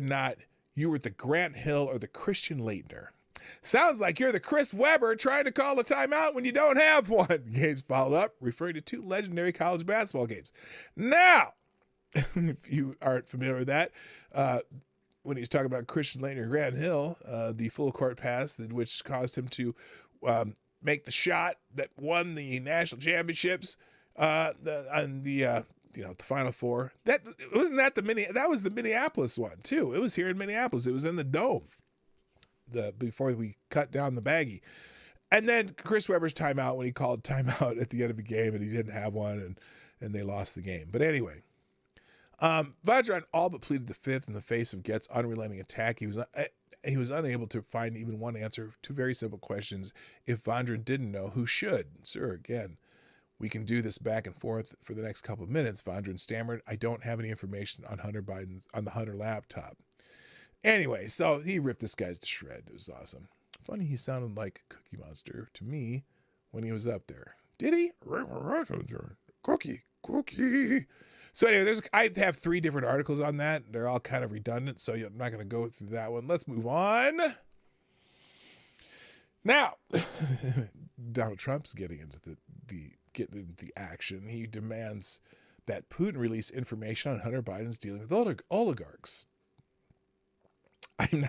not you were the Grant Hill or the Christian Leitner. Sounds like you're the Chris Webber trying to call a timeout when you don't have one. Gates followed up, referring to two legendary college basketball games. Now, if you aren't familiar with that, when he's talking about Christian Leitner and Grant Hill, the full court pass, which caused him to make the shot that won the national championships, the Final Four. That was the Minneapolis one too. It was here in Minneapolis. It was in the Dome. Before we cut down the baggie, and then Chris Webber's timeout when he called timeout at the end of the game and he didn't have one and they lost the game. But anyway. Vondran all but pleaded the fifth in the face of Getz' unrelenting attack. He was unable to find even one answer to very simple questions. If Vondran didn't know, who should? Sir, again, we can do this back and forth for the next couple of minutes. Vondran stammered, I don't have any information on the Hunter laptop. Anyway, so he ripped this guy's to shred. It was awesome. Funny, he sounded like Cookie Monster to me when he was up there. Did he? Cookie. So anyway, I have 3 different articles on that. They're all kind of redundant, so I'm not going to go through that one. Let's move on. Now, Donald Trump's getting into the action. He demands that Putin release information on Hunter Biden's dealing with oligarchs. I'm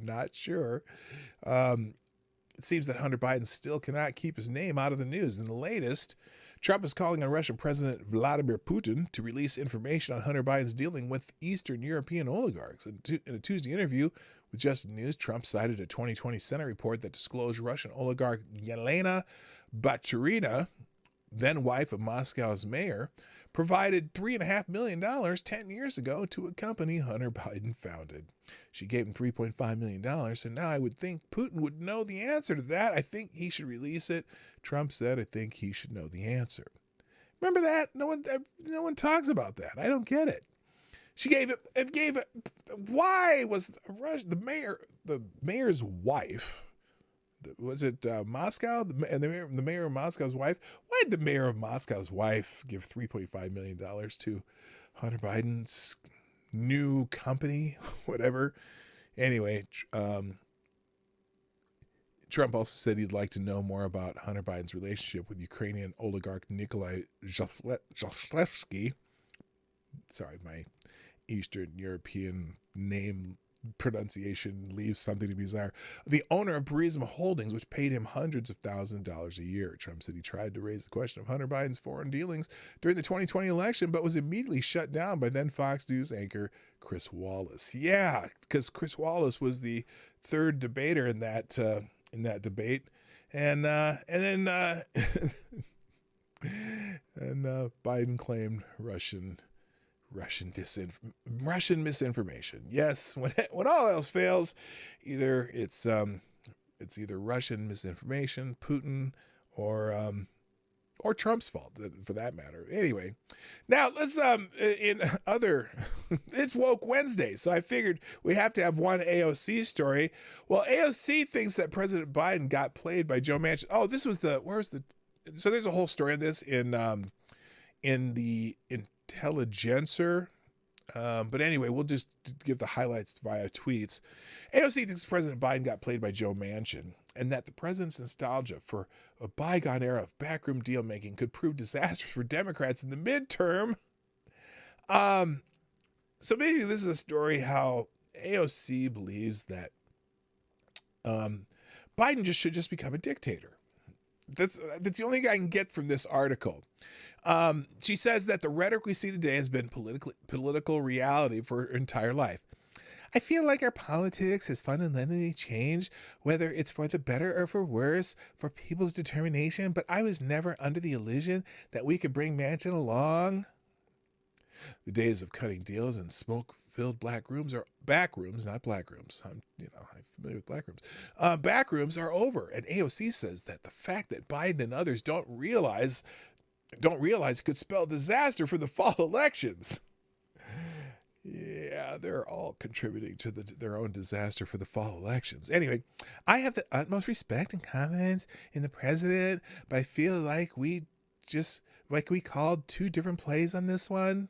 not sure. It seems that Hunter Biden still cannot keep his name out of the news. In the latest, Trump is calling on Russian President Vladimir Putin to release information on Hunter Biden's dealing with Eastern European oligarchs. In a Tuesday interview with Justin News, Trump cited a 2020 Senate report that disclosed Russian oligarch Yelena Baturina, then wife of Moscow's mayor, provided $3.5 million 10 years ago to a company Hunter Biden founded. She gave him $3.5 million, and now I would think Putin would know the answer to that. I think he should release it. Trump said, I think he should know the answer. Remember that? No one talks about that. I don't get it. She gave it. Why was the mayor's wife? Was it Moscow? The mayor of Moscow's wife? Why did the mayor of Moscow's wife give $3.5 million to Hunter Biden's new company? Whatever. Anyway, Trump also said he'd like to know more about Hunter Biden's relationship with Ukrainian oligarch Nikolai Zlochevsky. sorry, my Eastern European name pronunciation leaves something to be desired. The owner of Burisma Holdings, which paid him hundreds of thousands of dollars a year. Trump said he tried to raise the question of Hunter Biden's foreign dealings during the 2020 election, but was immediately shut down by then Fox News anchor Chris Wallace. Yeah, because Chris Wallace was the third debater in that debate, and then Biden claimed Russian misinformation. Yes, when all else fails, either it's either Russian misinformation, Putin, or Trump's fault, for that matter. Anyway, now let's in other it's Woke Wednesday, so I figured we have to have one AOC story. Well, AOC thinks that President Biden got played by Joe Manchin. Oh, this was so there's a whole story of this in the Intelligencer. But anyway, we'll just give the highlights via tweets. AOC thinks President Biden got played by Joe Manchin, and that the president's nostalgia for a bygone era of backroom deal making could prove disastrous for Democrats in the midterm. So basically, this is a story how AOC believes that Biden should just become a dictator. That's the only thing I can get from this article. She says that the rhetoric we see today has been political reality for her entire life. I feel like our politics has fundamentally changed, whether it's for the better or for worse, for people's determination, but I was never under the illusion that we could bring Manchin along. The days of cutting deals in smoke-filled back rooms, not black rooms. I'm familiar with black rooms. Back rooms are over, and AOC says that the fact that Biden and others don't realize it could spell disaster for the fall elections. Yeah, they're all contributing to their own disaster for the fall elections. Anyway, I have the utmost respect and confidence in the president, but I feel like we called two different plays on this one.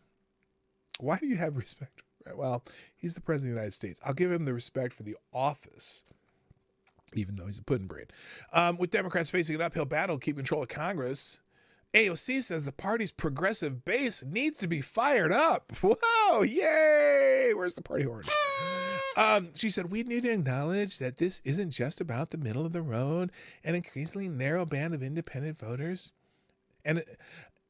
Why do you have respect? Well, he's the president of the United States. I'll give him the respect for the office, even though he's a pudding brain. With Democrats facing an uphill battle to keep control of Congress, AOC says the party's progressive base needs to be fired up. Whoa, yay! Where's the party horn? She said, we need to acknowledge that this isn't just about the middle of the road and increasingly narrow band of independent voters. And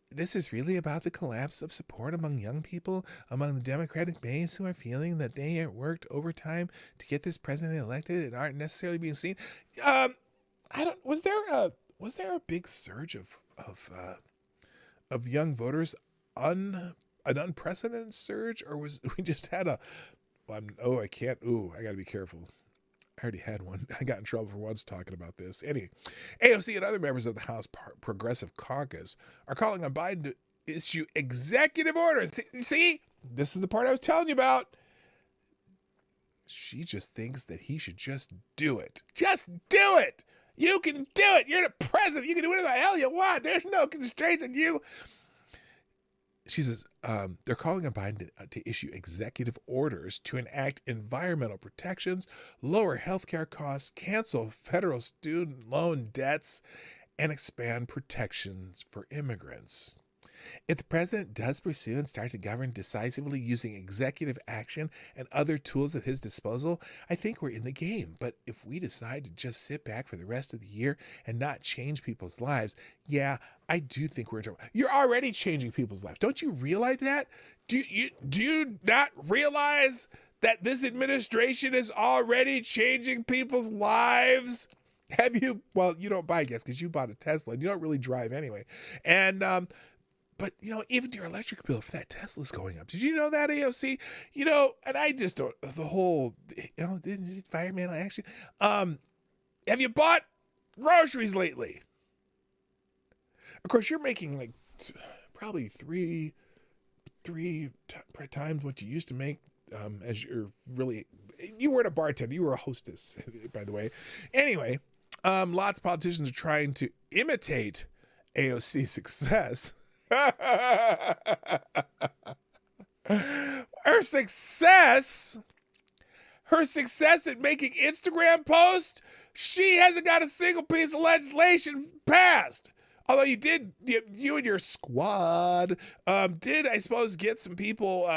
this is really about the collapse of support among young people, among the Democratic base who are feeling that they have worked overtime to get this president elected and aren't necessarily being seen. Was there a big surge of young voters, an unprecedented surge, or was we just had I gotta be careful. I already had one. I got in trouble for once talking about this. Anyway, AOC and other members of the House Progressive Caucus are calling on Biden to issue executive orders. See, this is the part I was telling you about. She just thinks that he should just do it. Just do it. You can do it. You're the president. You can do whatever the hell you want. There's no constraints on you. She says they're calling on Biden to issue executive orders to enact environmental protections, lower healthcare costs, cancel federal student loan debts, and expand protections for immigrants. If the president does pursue and start to govern decisively using executive action and other tools at his disposal, I think we're in the game. But if we decide to just sit back for the rest of the year and not change people's lives, yeah, I do think we're in trouble. You're already changing people's lives. Don't you realize that? Do you not realize that this administration is already changing people's lives? Have you? Well, you don't buy gas because you bought a Tesla and you don't really drive anyway. And, but, even your electric bill for that Tesla's going up. Did you know that, AOC? And I just don't, the whole, environmental action. Have you bought groceries lately? Of course, you're making probably three times what you used to make as you weren't a bartender. You were a hostess, by the way. Anyway, lots of politicians are trying to imitate AOC's success. Her success at making Instagram posts, she hasn't got a single piece of legislation passed. Although you and your squad did, I suppose, get some people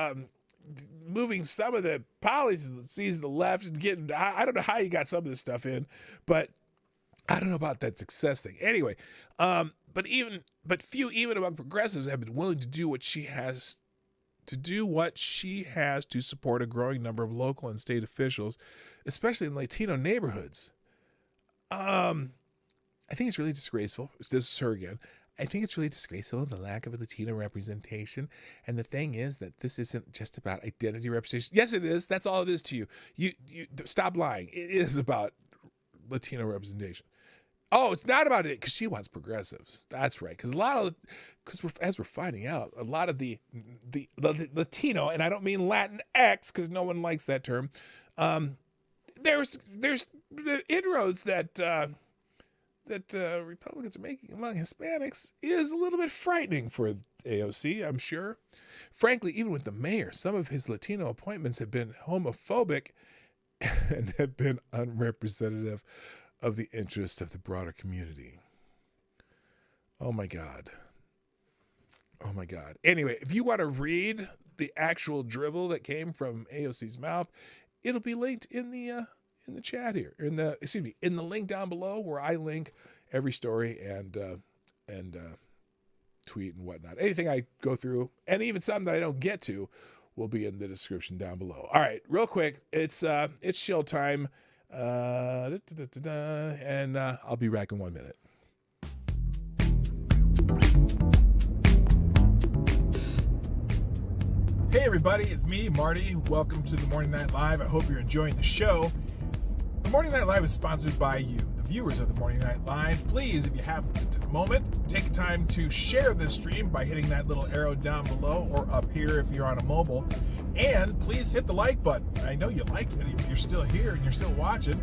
moving some of the policies to the left and getting. I don't know how you got some of this stuff in, but I don't know about that success thing. Anyway, but few even among progressives have been willing to do what she has to support a growing number of local and state officials, especially in Latino neighborhoods. I think it's really disgraceful. This is her again. I think it's really disgraceful, the lack of a Latino representation. And the thing is that this isn't just about identity representation. Yes, it is. That's all it is to you. You stop lying. It is about Latino representation. Oh, it's not about it because she wants progressives. That's right. Because as we're finding out, a lot of the Latino, and I don't mean Latin X because no one likes that term. There's the inroads that Republicans are making among Hispanics is a little bit frightening for AOC, I'm sure. Frankly, even with the mayor, some of his Latino appointments have been homophobic and have been unrepresentative of the interests of the broader community. Oh my God. Oh my God. Anyway, if you want to read the actual drivel that came from AOC's mouth, it'll be linked in the chat here, in the link down below where I link every story and tweet and whatnot. Anything I go through, and even some that I don't get to, will be in the description down below. All right, real quick, it's shill time, and I'll be back in 1 minute. Hey everybody, it's me, Marty. Welcome to the Morning Night Live. I hope you're enjoying the show. The Morning Night Live is sponsored by you, the viewers of the Morning Night Live. Please, if you have a moment, take time to share this stream by hitting that little arrow down below or up here if you're on a mobile. And please hit the like button. I know you like it if you're still here and you're still watching.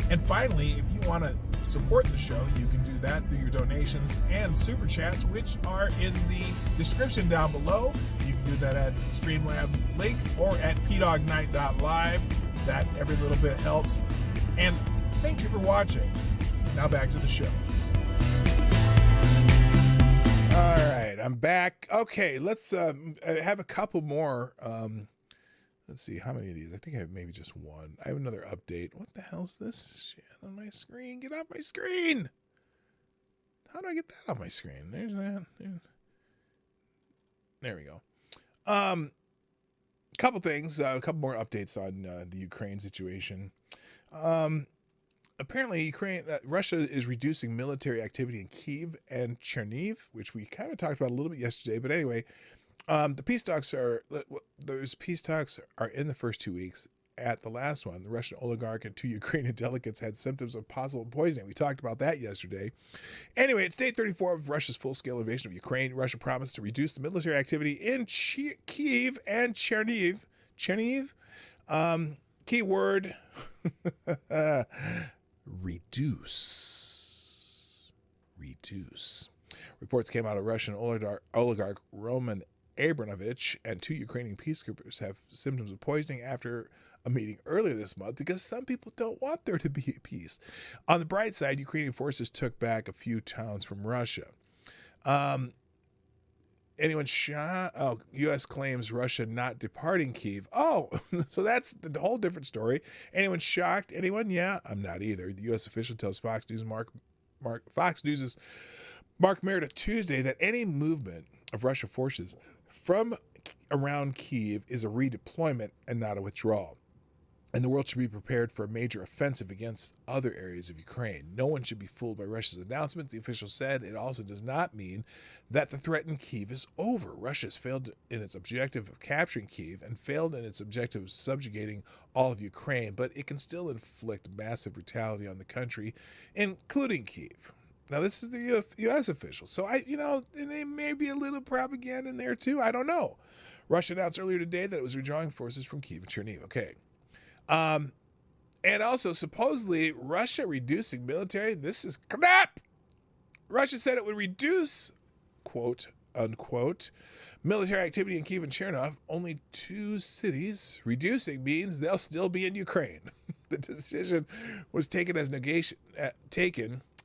And finally, if you want to support the show, you can do that through your donations and super chats, which are in the description down below. You can do that at Streamlabs link or at pdognight.live. That every little bit helps. And thank you for watching. Now back to the show. All right, I'm back. Okay, let's have a couple more. Let's see, how many of these? I think I have maybe just one. I have another update. What the hell's this shit on my screen? Get off my screen! How do I get that off my screen? There's that. There we go. Couple things, a couple more updates on the Ukraine situation. Apparently, Russia is reducing military activity in Kyiv and Chernihiv, which we kind of talked about a little bit yesterday. But anyway, those peace talks are in the first 2 weeks. At the last one, the Russian oligarch and 2 Ukrainian delegates had symptoms of possible poisoning. We talked about that yesterday. Anyway, it's day 34 of Russia's full-scale invasion of Ukraine. Russia promised to reduce the military activity in Kyiv and Chernihiv. Keyword, reduce. Reports came out of Russian oligarch Roman Abramovich and 2 Ukrainian peacekeepers have symptoms of poisoning after a meeting earlier this month because some people don't want there to be peace. On the bright side, Ukrainian forces took back a few towns from Russia. Anyone shot? Oh, U.S. claims Russia not departing Kyiv. Oh, so that's the whole different story. Anyone shocked? Anyone? Yeah, I'm not either. The U.S. official tells Fox News' Fox News' Mark Meredith Tuesday that any movement of Russian forces from around Kyiv is a redeployment and not a withdrawal. And the world should be prepared for a major offensive against other areas of Ukraine. No one should be fooled by Russia's announcement, the official said. It also does not mean that the threat in Kyiv is over. Russia has failed in its objective of capturing Kyiv and failed in its objective of subjugating all of Ukraine, but it can still inflict massive brutality on the country, including Kyiv. Now, this is the U.S. official, so there may be a little propaganda in there too. I don't know. Russia announced earlier today that it was withdrawing forces from Kyiv and Chernihiv. Okay. And also, supposedly, Russia reducing military. This is crap. Russia said it would reduce, quote unquote, military activity in Kyiv and Chernihiv. Only 2 cities. Reducing means they'll still be in Ukraine. The decision was taken as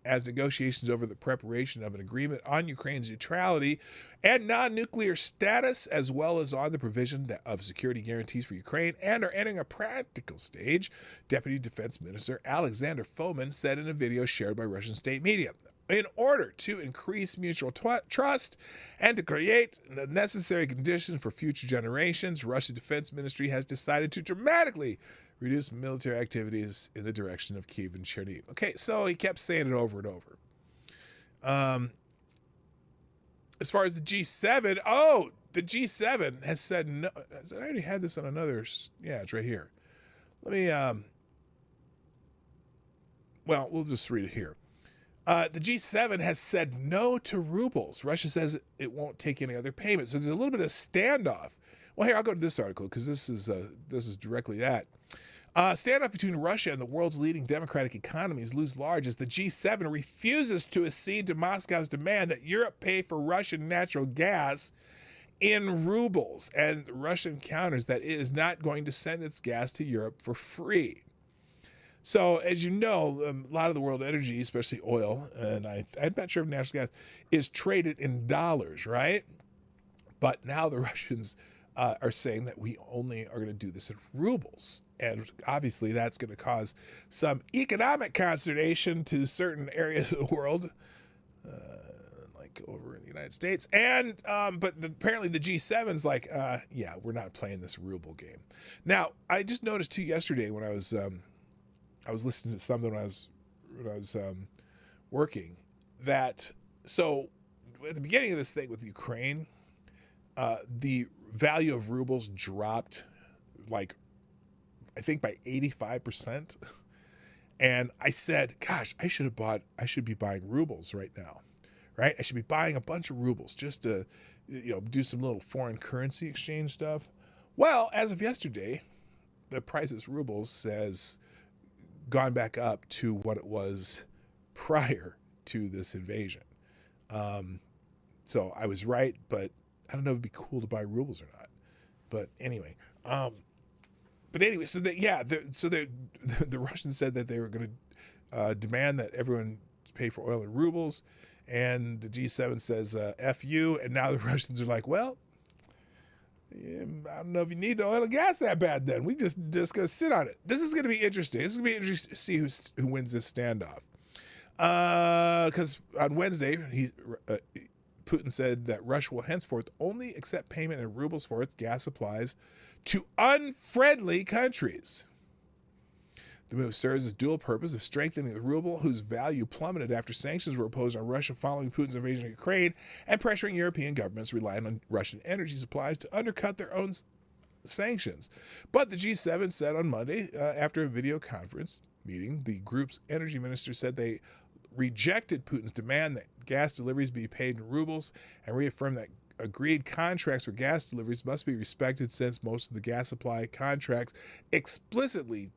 as negotiations over the preparation of an agreement on Ukraine's neutrality and non-nuclear status, as well as on the provision of security guarantees for Ukraine, and are entering a practical stage, Deputy Defense Minister Alexander Fomin said in a video shared by Russian state media. In order to increase mutual trust and to create the necessary conditions for future generations, Russian Defense Ministry has decided to dramatically reduce military activities in the direction of Kyiv and Chernihiv. Okay, so he kept saying it over and over. As far as the G7, the G7 has said no. I already had this on another. Yeah, it's right here. Let me. Well, we'll just read it here. The G7 has said no to rubles. Russia says it won't take any other payments. So there's a little bit of standoff. Well, here, I'll go to this article because this is directly that. Standoff between Russia and the world's leading democratic economies looms large as the G7 refuses to accede to Moscow's demand that Europe pay for Russian natural gas in rubles. And Russia counters that it is not going to send its gas to Europe for free. So, as you know, a lot of the world energy, especially oil, and I'm not sure if natural gas, is traded in dollars, right? But now the Russians are saying that we only are going to do this in rubles. And obviously that's going to cause some economic consternation to certain areas of the world, like over in the United States. And but apparently the G7's like, yeah, we're not playing this ruble game. Now, I just noticed too yesterday when I was listening to something when I was working that, so at the beginning of this thing with Ukraine, the value of rubles dropped like, I think by 85%. And I said, gosh, I should be buying rubles right now, right? I should be buying a bunch of rubles just to, do some little foreign currency exchange stuff. Well, as of yesterday, the price of rubles has gone back up to what it was prior to this invasion. So I was right, but I don't know if it'd be cool to buy rubles or not. But anyway, so the Russians said that they were going to demand that everyone pay for oil in rubles, and the G7 says F you, and now the Russians are like, well, I don't know if you need the oil and gas that bad then. We just going to sit on it. This is going to be interesting. This is going to be interesting to see who wins this standoff. Because on Wednesday, Putin said that Russia will henceforth only accept payment in rubles for its gas supplies to unfriendly countries. The move serves as dual purpose of strengthening the ruble, whose value plummeted after sanctions were imposed on Russia following Putin's invasion of Ukraine, and pressuring European governments relying on Russian energy supplies to undercut their own sanctions. But the G7 said on Monday, after a video conference meeting, the group's energy minister said they rejected Putin's demand that gas deliveries be paid in rubles and reaffirmed that agreed contracts for gas deliveries must be respected, since most of the gas supply contracts explicitly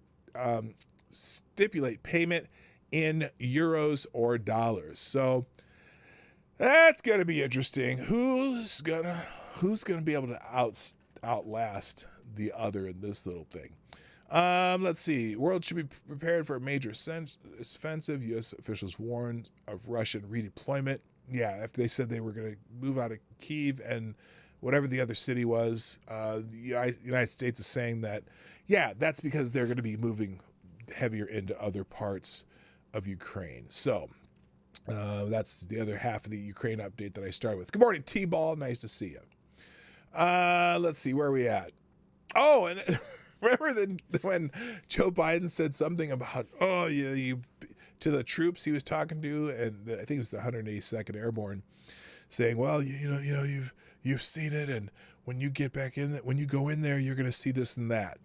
stipulate payment in euros or dollars. So that's going to be interesting. Who's gonna be able to outlast the other in this little thing? Let's see. World should be prepared for a major offensive. U.S. officials warned of Russian redeployment. Yeah, after they said they were going to move out of Kyiv and whatever the other city was, the United States is saying that, yeah, that's because they're going to be moving heavier into other parts of Ukraine. So that's the other half of the Ukraine update that I started with. Good morning, T-Ball. Nice to see you. Let's see, where are we at? Oh, and remember when Joe Biden said something about, you to the troops he was talking to, and I think it was the 182nd Airborne, saying, well, you've seen it, and when you get back in, when you go in there, you're going to see this and that.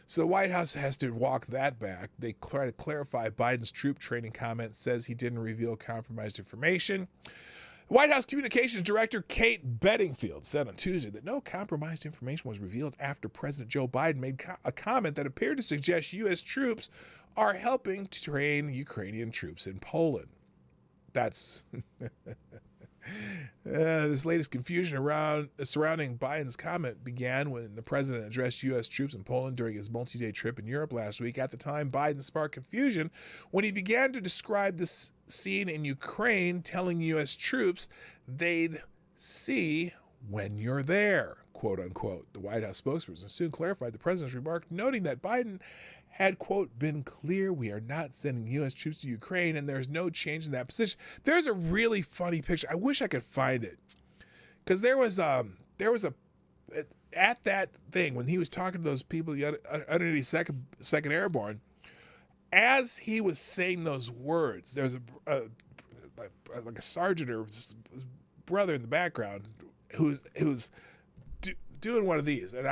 So the White House has to walk that back. They try to clarify Biden's troop training comment, says he didn't reveal compromised information. White House Communications Director Kate Bedingfield said on Tuesday that no compromised information was revealed after President Joe Biden made a comment that appeared to suggest U.S. troops are helping to train Ukrainian troops in Poland. That's This latest confusion surrounding Biden's comment began when the president addressed U.S. troops in Poland during his multi-day trip in Europe last week. At the time, Biden sparked confusion when he began to describe this scene in Ukraine, telling U.S. troops they'd see when you're there, quote unquote. The White House spokesperson soon clarified the president's remark, noting that Biden had, quote, been clear we are not sending U.S. troops to Ukraine and there's no change in that position. There's a really funny picture. I wish I could find it. Because there was a, at that thing, when he was talking to those people, the 182nd Airborne, as he was saying those words, there's like a sergeant or his brother in the background who's doing one of these. And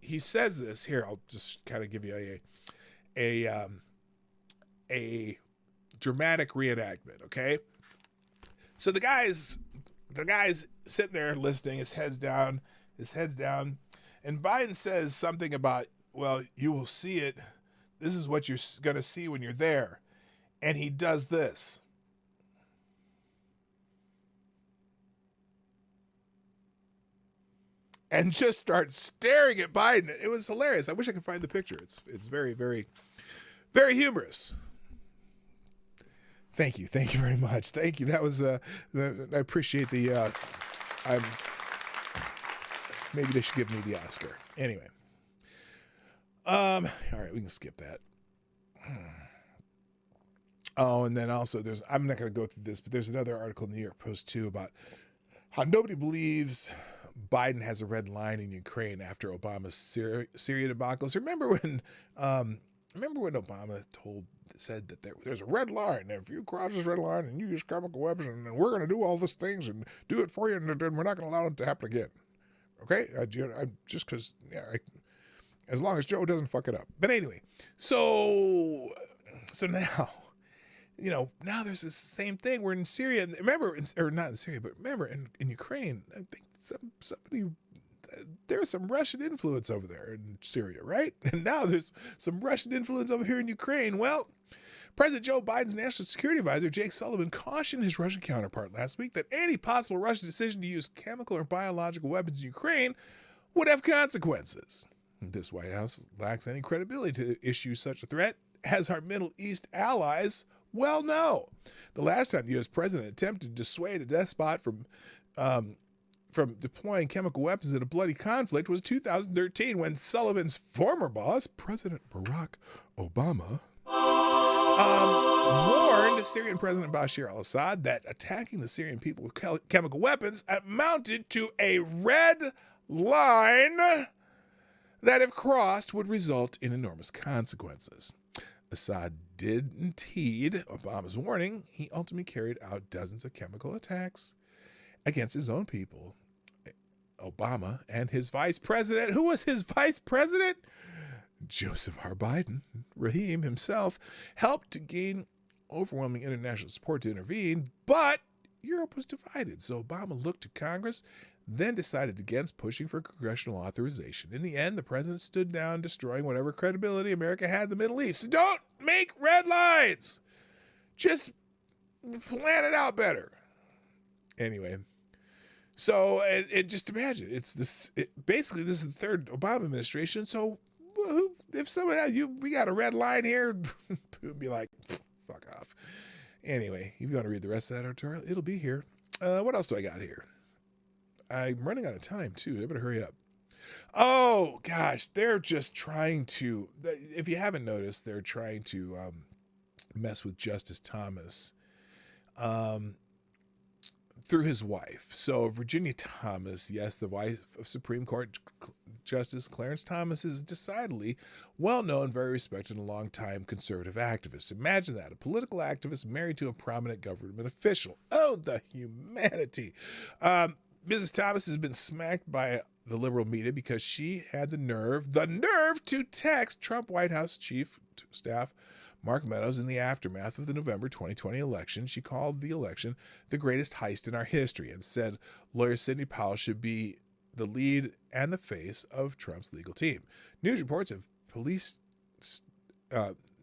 he says this, here, I'll just kind of give you a dramatic reenactment, okay? So the guy's sitting there listening, his head's down, and Biden says something about, well, you will see it. This is what you're going to see when you're there. And he does this. And just starts staring at Biden. It was hilarious. I wish I could find the picture. It's very, very, very humorous. Thank you very much. Thank you. That was I appreciate the. Maybe they should give me the Oscar. Anyway. All right, we can skip that. Oh, and then also I'm not going to go through this, but there's another article in the New York Post too about how nobody believes Biden has a red line in Ukraine after Obama's Syria debacle. So remember when Obama said that there's a red line, and if you cross this red line and you use chemical weapons, and we're going to do all these things and do it for you, and then we're not going to allow it to happen again. Okay, just because as long as Joe doesn't fuck it up. But anyway, so now. Now there's this same thing. We're in Syria, and remember, or not in Syria, but remember in Ukraine, I think there's some Russian influence over there in Syria, right? And now there's some Russian influence over here in Ukraine. Well, President Joe Biden's national security advisor, Jake Sullivan, cautioned his Russian counterpart last week that any possible Russian decision to use chemical or biological weapons in Ukraine would have consequences. This White House lacks any credibility to issue such a threat, as our Middle East allies well know. The last time the U.S. president attempted to dissuade a despot from deploying chemical weapons in a bloody conflict was 2013, when Sullivan's former boss, President Barack Obama, warned Syrian President Bashar al-Assad that attacking the Syrian people with chemical weapons amounted to a red line that, if crossed, would result in enormous consequences. Assad didn't heed Obama's warning. He ultimately carried out dozens of chemical attacks against his own people. Obama and his vice president, who was his vice president? Joseph R. Biden, Rahim himself, helped to gain overwhelming international support to intervene, but Europe was divided. So Obama looked to Congress, then decided against pushing for congressional authorization. In the end, the president stood down, destroying whatever credibility America had in the Middle East. So don't make red lines. Just plan it out better. Anyway, so and just imagine, basically this is the third Obama administration. So if someone we got a red line here, it'd be like, fuck off. Anyway, if you want to read the rest of that editorial, it'll be here. What else do I got here? I'm running out of time, too. I better hurry up. Oh, gosh. They're just trying to, if you haven't noticed, they're trying to mess with Justice Thomas through his wife. So Virginia Thomas, yes, the wife of Supreme Court Justice Clarence Thomas, is decidedly well-known, very respected, and long-time conservative activist. Imagine that, a political activist married to a prominent government official. Oh, the humanity. Mrs. Thomas has been smacked by the liberal media because she had the nerve to text Trump White House Chief Staff Mark Meadows in the aftermath of the November 2020 election. She called the election the greatest heist in our history and said lawyer Sidney Powell should be the lead and the face of Trump's legal team. News reports have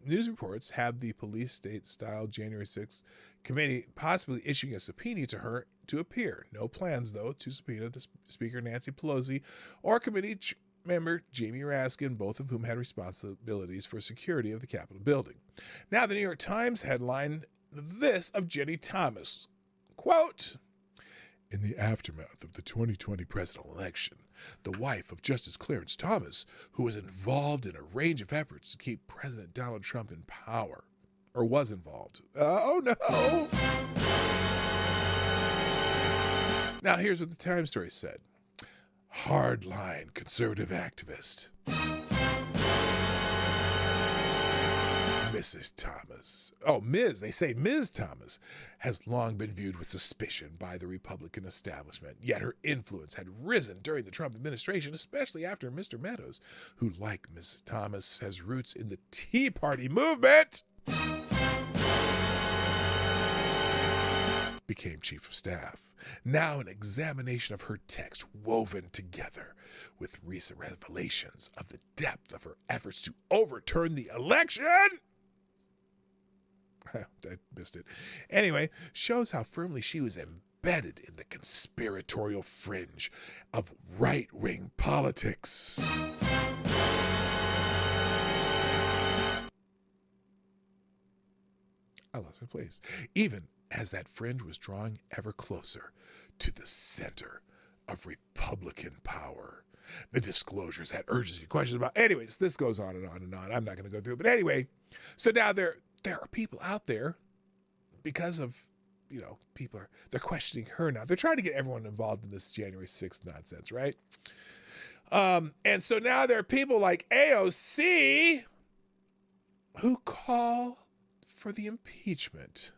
News reports have the police state-style January 6th committee possibly issuing a subpoena to her to appear. No plans, though, to subpoena the Speaker Nancy Pelosi or committee member Jamie Raskin, both of whom had responsibilities for security of the Capitol building. Now, the New York Times headlined this of Jenny Thomas. Quote, in the aftermath of the 2020 presidential election, the wife of Justice Clarence Thomas, who was involved in a range of efforts to keep President Donald Trump in power, or was involved. Oh, no. Now, here's what the Times story said. Hardline conservative activist Mrs. Thomas. Oh, Ms. They say Ms. Thomas has long been viewed with suspicion by the Republican establishment, yet her influence had risen during the Trump administration, especially after Mr. Meadows, who, like Mrs. Thomas, has roots in the Tea Party movement, became chief of staff. Now an examination of her text woven together with recent revelations of the depth of her efforts to overturn the election. I missed it. Anyway, shows how firmly she was embedded in the conspiratorial fringe of right-wing politics. I lost my place. Even as that fringe was drawing ever closer to the center of Republican power. The disclosures had urgency questions about. Anyways, this goes on and on and on. I'm not going to go through it. But anyway, so now there are people out there because of, they're questioning her now. They're trying to get everyone involved in this January 6th nonsense, right? And so now there are people like AOC who call for the impeachment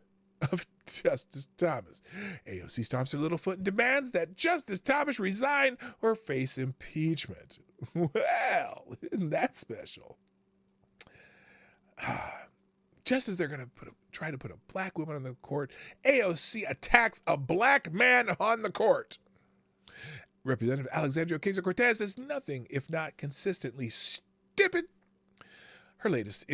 of Justice Thomas. AOC stomps her little foot and demands that Justice Thomas resign or face impeachment. Well, isn't that special? Just as they're going to try to put a black woman on the court, AOC attacks a black man on the court. Representative Alexandria Ocasio-Cortez is nothing if not consistently stupid. Her latest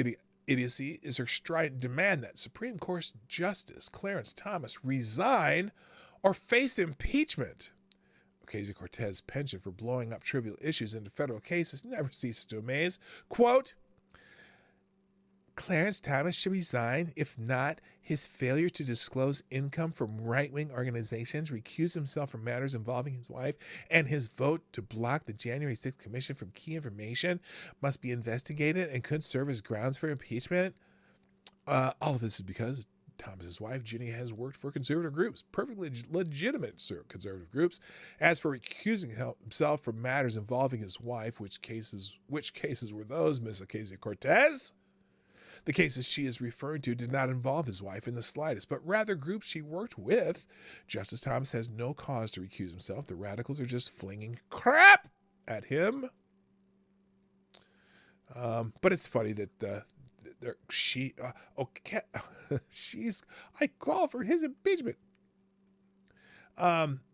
idiocy is her strident demand that Supreme Court Justice Clarence Thomas resign or face impeachment. Ocasio-Cortez's penchant for blowing up trivial issues into federal cases never ceases to amaze. Quote, Clarence Thomas should resign. If not, his failure to disclose income from right-wing organizations, recuse himself from matters involving his wife, and his vote to block the January 6th Commission from key information must be investigated and could serve as grounds for impeachment. All of this is because Thomas's wife, Ginny, has worked for conservative groups, perfectly legitimate conservative groups. As for recusing himself from matters involving his wife, which cases were those, Ms. Ocasio-Cortez? The cases she is referring to did not involve his wife in the slightest, but rather groups she worked with. Justice Thomas has no cause to recuse himself. The radicals are just flinging crap at him. But it's funny that I call for his impeachment.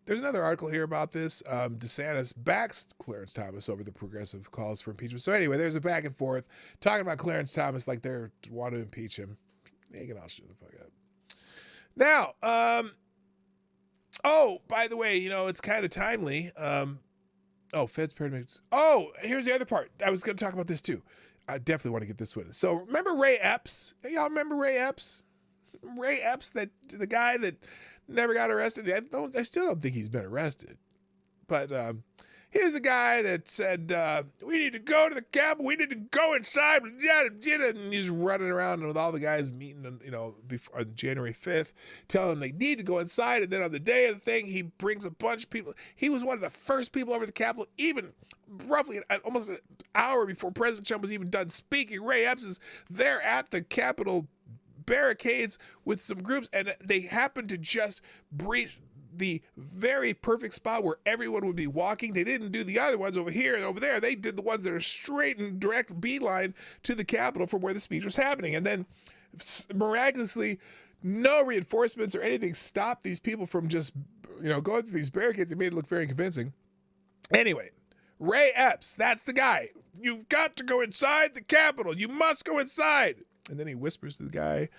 There's another article here about this. DeSantis backs Clarence Thomas over the progressive calls for impeachment. So anyway, there's a back and forth talking about Clarence Thomas like they want to impeach him. They can all shut the fuck up. Now, by the way, it's kind of timely. Fed's pyramids. Here's the other part. I was going to talk about this too. I definitely want to get this one. So remember Ray Epps? Y'all remember Ray Epps? Ray Epps, the guy that never got arrested. I still don't think he's been arrested. But here's the guy that said, we need to go to the Capitol. We need to go inside. And he's running around with all the guys meeting, before, on January 5th, telling them they need to go inside. And then on the day of the thing, he brings a bunch of people. He was one of the first people over the Capitol, even roughly almost an hour before President Trump was even done speaking. Ray Epps is there at the Capitol barricades with some groups, and they happened to just breach the very perfect spot where everyone would be walking. They didn't do the other ones over here and over there. They did the ones that are straight and direct beeline to the Capitol from where the speech was happening. And then miraculously, no reinforcements or anything stopped these people from just, going through these barricades. It made it look very convincing. Anyway, Ray Epps, that's the guy. You've got to go inside the Capitol. You must go inside. And then he whispers to the guy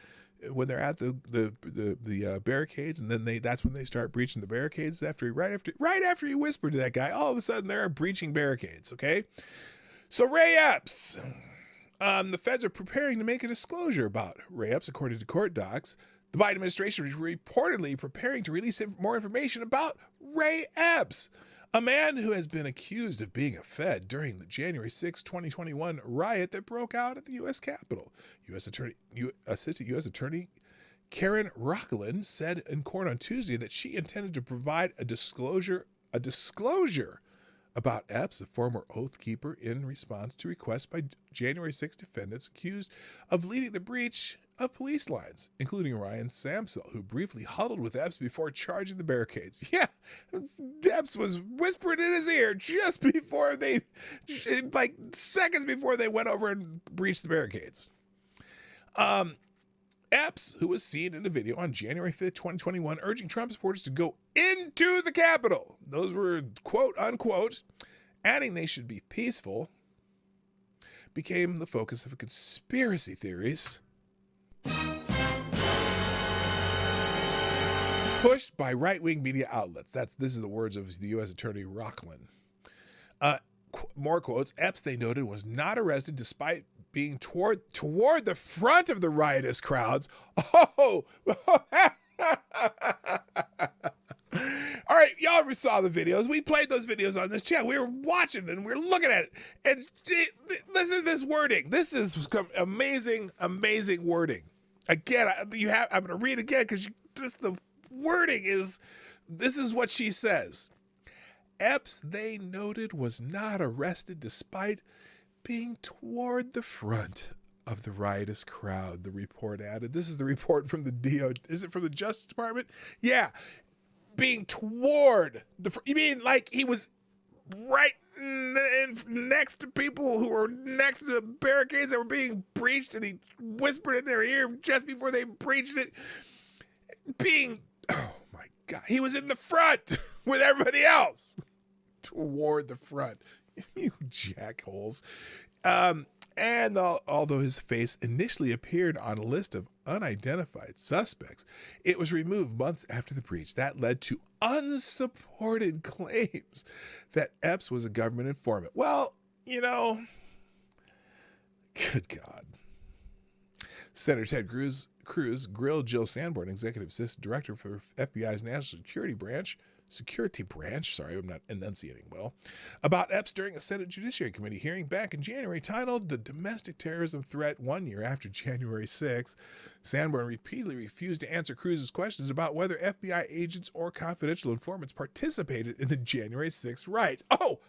when they're at the barricades, and then that's when they start breaching the barricades. Right after he whispered to that guy, all of a sudden they're breaching barricades. Okay, so Ray Epps, the feds are preparing to make a disclosure about Ray Epps, according to court docs. The Biden administration is reportedly preparing to release more information about Ray Epps, a man who has been accused of being a Fed during the January 6, 2021 riot that broke out at the U.S. Capitol. Assistant U.S. Attorney Karen Rockland said in court on Tuesday that she intended to provide a disclosure about Epps, a former Oath Keeper, in response to requests by January 6 defendants accused of leading the breach of police lines, including Ryan Samsel, who briefly huddled with Epps before charging the barricades. Yeah, Epps was whispering in his ear just before seconds before they went over and breached the barricades. Epps, who was seen in a video on January 5th, 2021, urging Trump supporters to go into the Capitol. Those were quote unquote, adding they should be peaceful, became the focus of conspiracy theories pushed by right-wing media outlets. This is the words of the U.S. Attorney Rockland. More quotes. Epps, they noted, was not arrested despite being toward the front of the riotous crowds. Oh! All right, y'all ever saw the videos? We played those videos on this channel. We were watching and we were looking at it. And listen to this wording. This is amazing, amazing wording. Again, I'm going to read it again because the wording is, this is what she says. Epps, they noted, was not arrested despite being toward the front of the riotous crowd, the report added. This is the report from the is it from the Justice Department? Yeah. Being toward you mean like he was right next to people who were next to the barricades that were being breached, and he whispered in their ear just before they breached it. Oh my God, he was in the front with everybody else. Toward the front. You jackholes. And although his face initially appeared on a list of unidentified suspects, it was removed months after the breach. That led to unsupported claims that Epps was a government informant. Well, good God. Senator Ted Cruz grilled Jill Sanborn, Executive Assistant Director for FBI's National Security Branch, sorry, I'm not enunciating well, about Epps during a Senate Judiciary Committee hearing back in January titled The Domestic Terrorism Threat 1 Year After January 6. Sanborn repeatedly refused to answer Cruz's questions about whether FBI agents or confidential informants participated in the January 6 riot. Oh,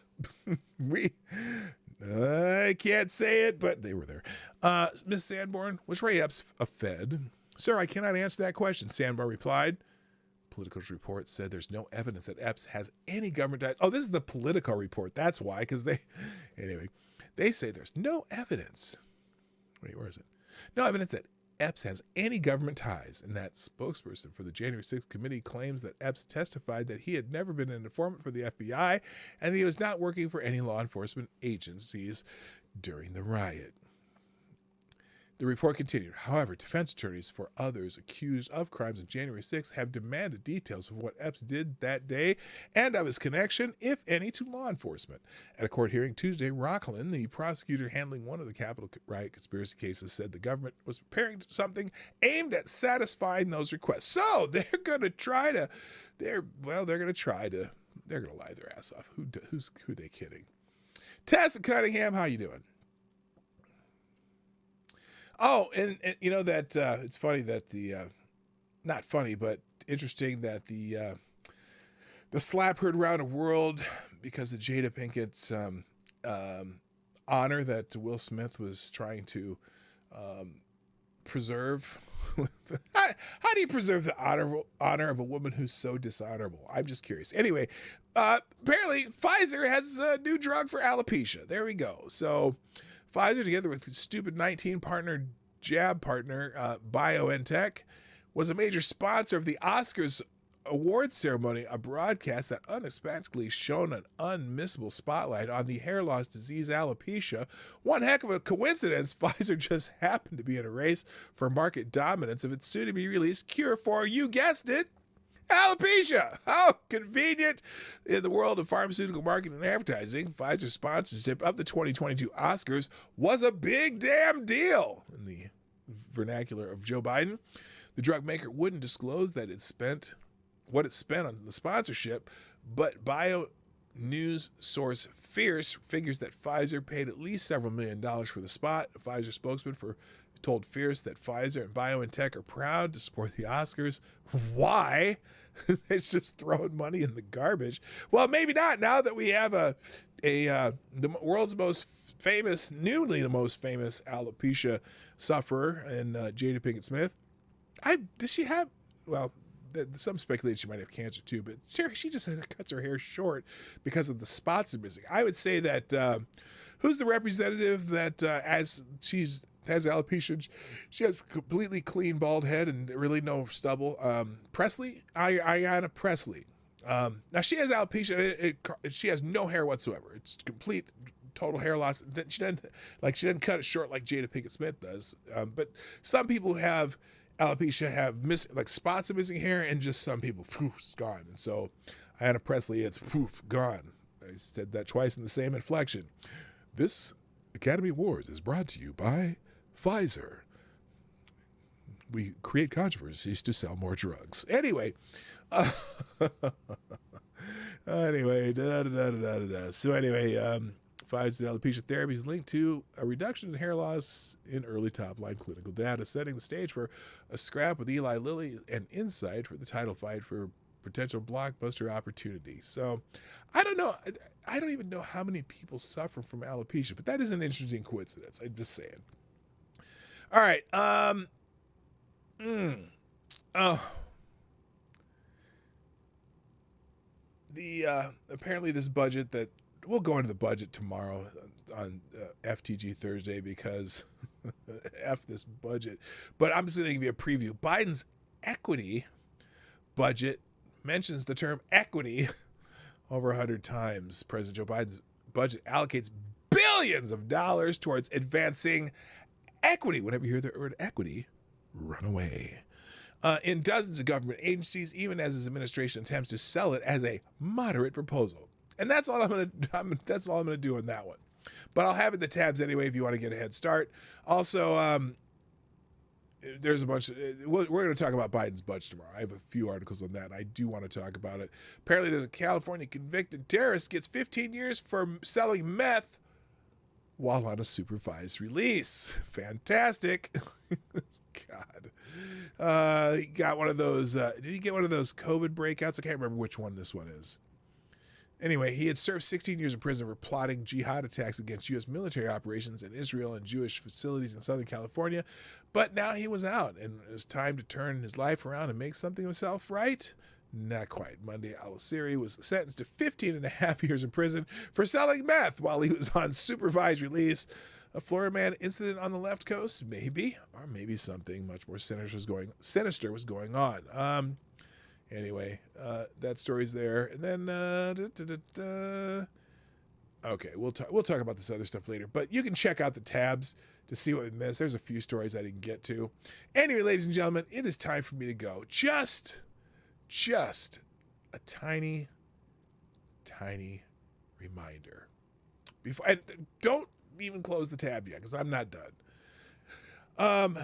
I can't say it, but they were there. Ms. Sanborn, was Ray Epps a Fed? Sir, I cannot answer that question, Sanborn replied. Politico's report said there's no evidence that Epps has any government ties. Oh, this is the Politico report. That's why, because they say there's no evidence. Wait, where is it? No evidence that Epps has any government ties. And that spokesperson for the January 6th committee claims that Epps testified that he had never been an informant for the FBI and that he was not working for any law enforcement agencies during the riot. The report continued. However, defense attorneys for others accused of crimes on January 6th have demanded details of what Epps did that day and of his connection, if any, to law enforcement. At a court hearing Tuesday, Rockland, the prosecutor handling one of the Capitol riot conspiracy cases, said the government was preparing something aimed at satisfying those requests. So they're going to lie their ass off. Who are they kidding? Tessa Cunningham, how you doing? Oh, and you know that it's funny that not funny, but interesting that the slap heard around the world because of Jada Pinkett's honor that Will Smith was trying to preserve. How do you preserve the honor of a woman who's so dishonorable? I'm just curious. Anyway, apparently Pfizer has a new drug for alopecia. There we go. So Pfizer, together with stupid 19 jab partner BioNTech, was a major sponsor of the Oscars awards ceremony, a broadcast that unexpectedly shone an unmissable spotlight on the hair loss disease alopecia. One heck of a coincidence, Pfizer just happened to be in a race for market dominance of its soon-to-be-released cure for, you guessed it, alopecia. How convenient. In the world of pharmaceutical marketing and advertising, Pfizer's sponsorship of the 2022 Oscars was a big damn deal. In the vernacular of Joe Biden, the drug maker wouldn't disclose that what it spent on the sponsorship, but bio news source Fierce figures that Pfizer paid at least several $1 million for the spot. A Pfizer spokesman told Fierce that Pfizer and BioNTech are proud to support the Oscars. Why? It's just throwing money in the garbage. Well, maybe not now that we have the world's most famous, newly the most famous alopecia sufferer in Jada Pinkett Smith. Does she have, well, some speculate she might have cancer too, but she just cuts her hair short because of the spots are missing. I would say that, who's the representative that as she's has alopecia, she has completely clean bald head and really no stubble? Presley? Ayanna Presley. Now she has alopecia. She has no hair whatsoever. It's complete, total hair loss. She doesn't cut it short like Jada Pinkett Smith does. But some people who have alopecia have spots of missing hair, and just some people, it's gone. And so Ayanna Presley, it's gone. I said that twice in the same inflection. This Academy Awards is brought to you by Pfizer. We create controversies to sell more drugs. Anyway, So anyway, Pfizer's alopecia therapy is linked to a reduction in hair loss in early top-line clinical data, setting the stage for a scrap with Eli Lilly and Insight for the title fight for potential blockbuster opportunity. So I don't know. I don't even know how many people suffer from alopecia, but that is an interesting coincidence. I'm just saying. All right. Apparently this budget that we'll go into the budget tomorrow on FTG Thursday because F this budget. But I'm just going to give you a preview. Biden's equity budget mentions the term equity over 100 times. President Joe Biden's budget allocates billions of dollars towards advancing equity. Whenever you hear the word equity, run away. In dozens of government agencies, even as his administration attempts to sell it as a moderate proposal. And that's all I'm going to do on that one. But I'll have it in the tabs anyway if you want to get a head start. Also, there's a bunch of, we're going to talk about Biden's budget tomorrow. I have a few articles on that. I do want to talk about it. Apparently there's a California convicted terrorist gets 15 years for selling meth while on a supervised release. Fantastic. God. He got one of those, did he get one of those COVID breakouts? I can't remember which one this one is. Anyway, he had served 16 years in prison for plotting jihad attacks against U.S. military operations in Israel and Jewish facilities in Southern California. But now he was out, and it was time to turn his life around and make something of himself, right? Not quite. Monday, Al-Asiri was sentenced to 15 and a half years in prison for selling meth while he was on supervised release. A Florida man incident on the left coast? Maybe. Or maybe something much more sinister was going on. Anyway, that story's there. And then, okay, we'll talk about this other stuff later. But you can check out the tabs to see what we missed. There's a few stories I didn't get to. Anyway, ladies and gentlemen, it is time for me to go. Just a tiny reminder. And don't even close the tab yet, because I'm not done.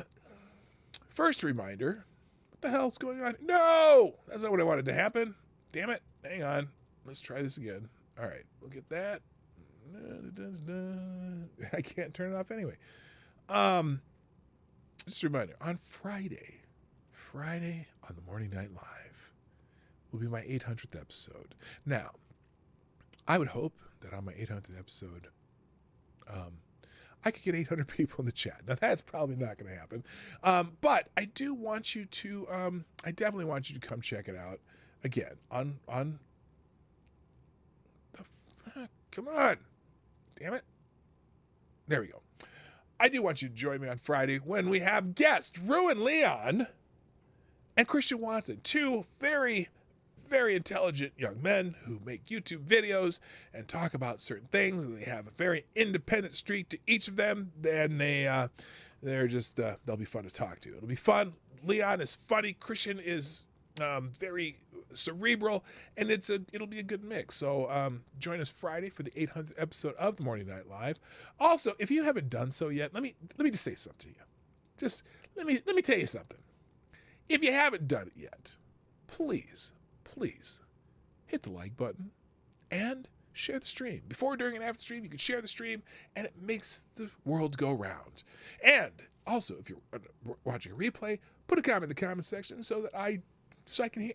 First reminder. What the hell's going on? No! That's not what I wanted to happen. Damn it. Hang on. Let's try this again. All right. Look at that. I can't turn it off anyway. Just a reminder. On Friday on the Morning Night Live will be my 800th episode. Now, I would hope that on my 800th episode, I could get 800 people in the chat. Now, that's probably not going to happen. But I do want you to, I definitely want you to come check it out again on the fuck. Come on. Damn it. There we go. I do want you to join me on Friday when we have guests Ruin Leon and Christian Watson, two very very intelligent young men who make YouTube videos and talk about certain things, and they have a very independent streak to each of them. And they're just they'll be fun to talk to. It'll be fun. Leon is funny. Christian is very cerebral, and it'll be a good mix. So join us Friday for the 800th episode of the Morning Night Live. Also, if you haven't done so yet, let me just say something to you. Just let me tell you something. If you haven't done it yet, please hit the like button and share the stream. Before, during, and after the stream, you can share the stream, and it makes the world go round. And also, if you're watching a replay, put a comment in the comment section so I can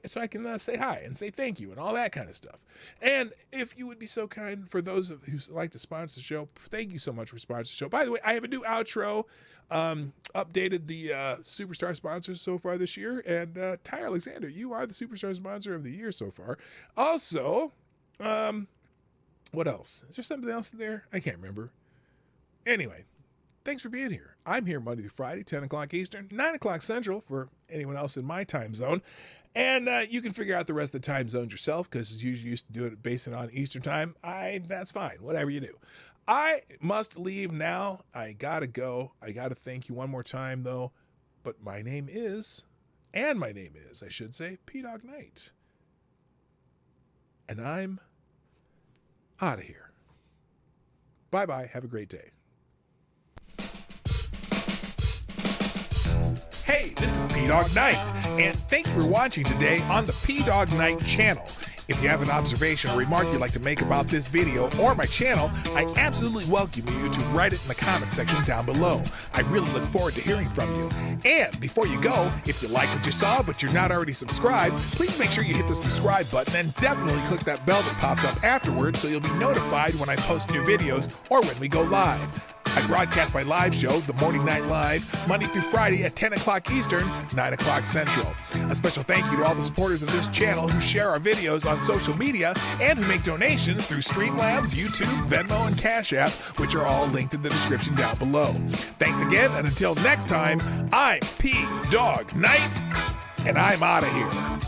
say hi and say thank you and all that kind of stuff. And if you would be so kind, for those of who like to sponsor the show, thank you so much for sponsoring the show. By the way, I have a new outro, updated the superstar sponsors so far this year, and Ty Alexander, you are the superstar sponsor of the year so far. Also, what else? Is there something else in there? I can't remember. Anyway, thanks for being here. I'm here Monday through Friday, 10 o'clock Eastern, 9 o'clock Central for anyone else in my time zone. And you can figure out the rest of the time zones yourself, because you used to do it based on Eastern time. That's fine, whatever you do. I must leave now. I gotta go. I gotta thank you one more time, though. But my name is, I should say, P-Dog Knight. And I'm out of here. Bye-bye. Have a great day. Hey, this is P-Dog Knight, and thank you for watching today on the P-Dog Knight channel. If you have an observation or remark you'd like to make about this video or my channel, I absolutely welcome you to write it in the comment section down below. I really look forward to hearing from you. And before you go, if you like what you saw but you're not already subscribed, please make sure you hit the subscribe button and definitely click that bell that pops up afterwards so you'll be notified when I post new videos or when we go live. I broadcast my live show, The Morning Night Live, Monday through Friday at 10 o'clock Eastern, 9 o'clock Central. A special thank you to all the supporters of this channel who share our videos on social media and who make donations through Streamlabs, YouTube, Venmo, and Cash App, which are all linked in the description down below. Thanks again, and until next time, I'm P-Dog Knight, and I'm out of here.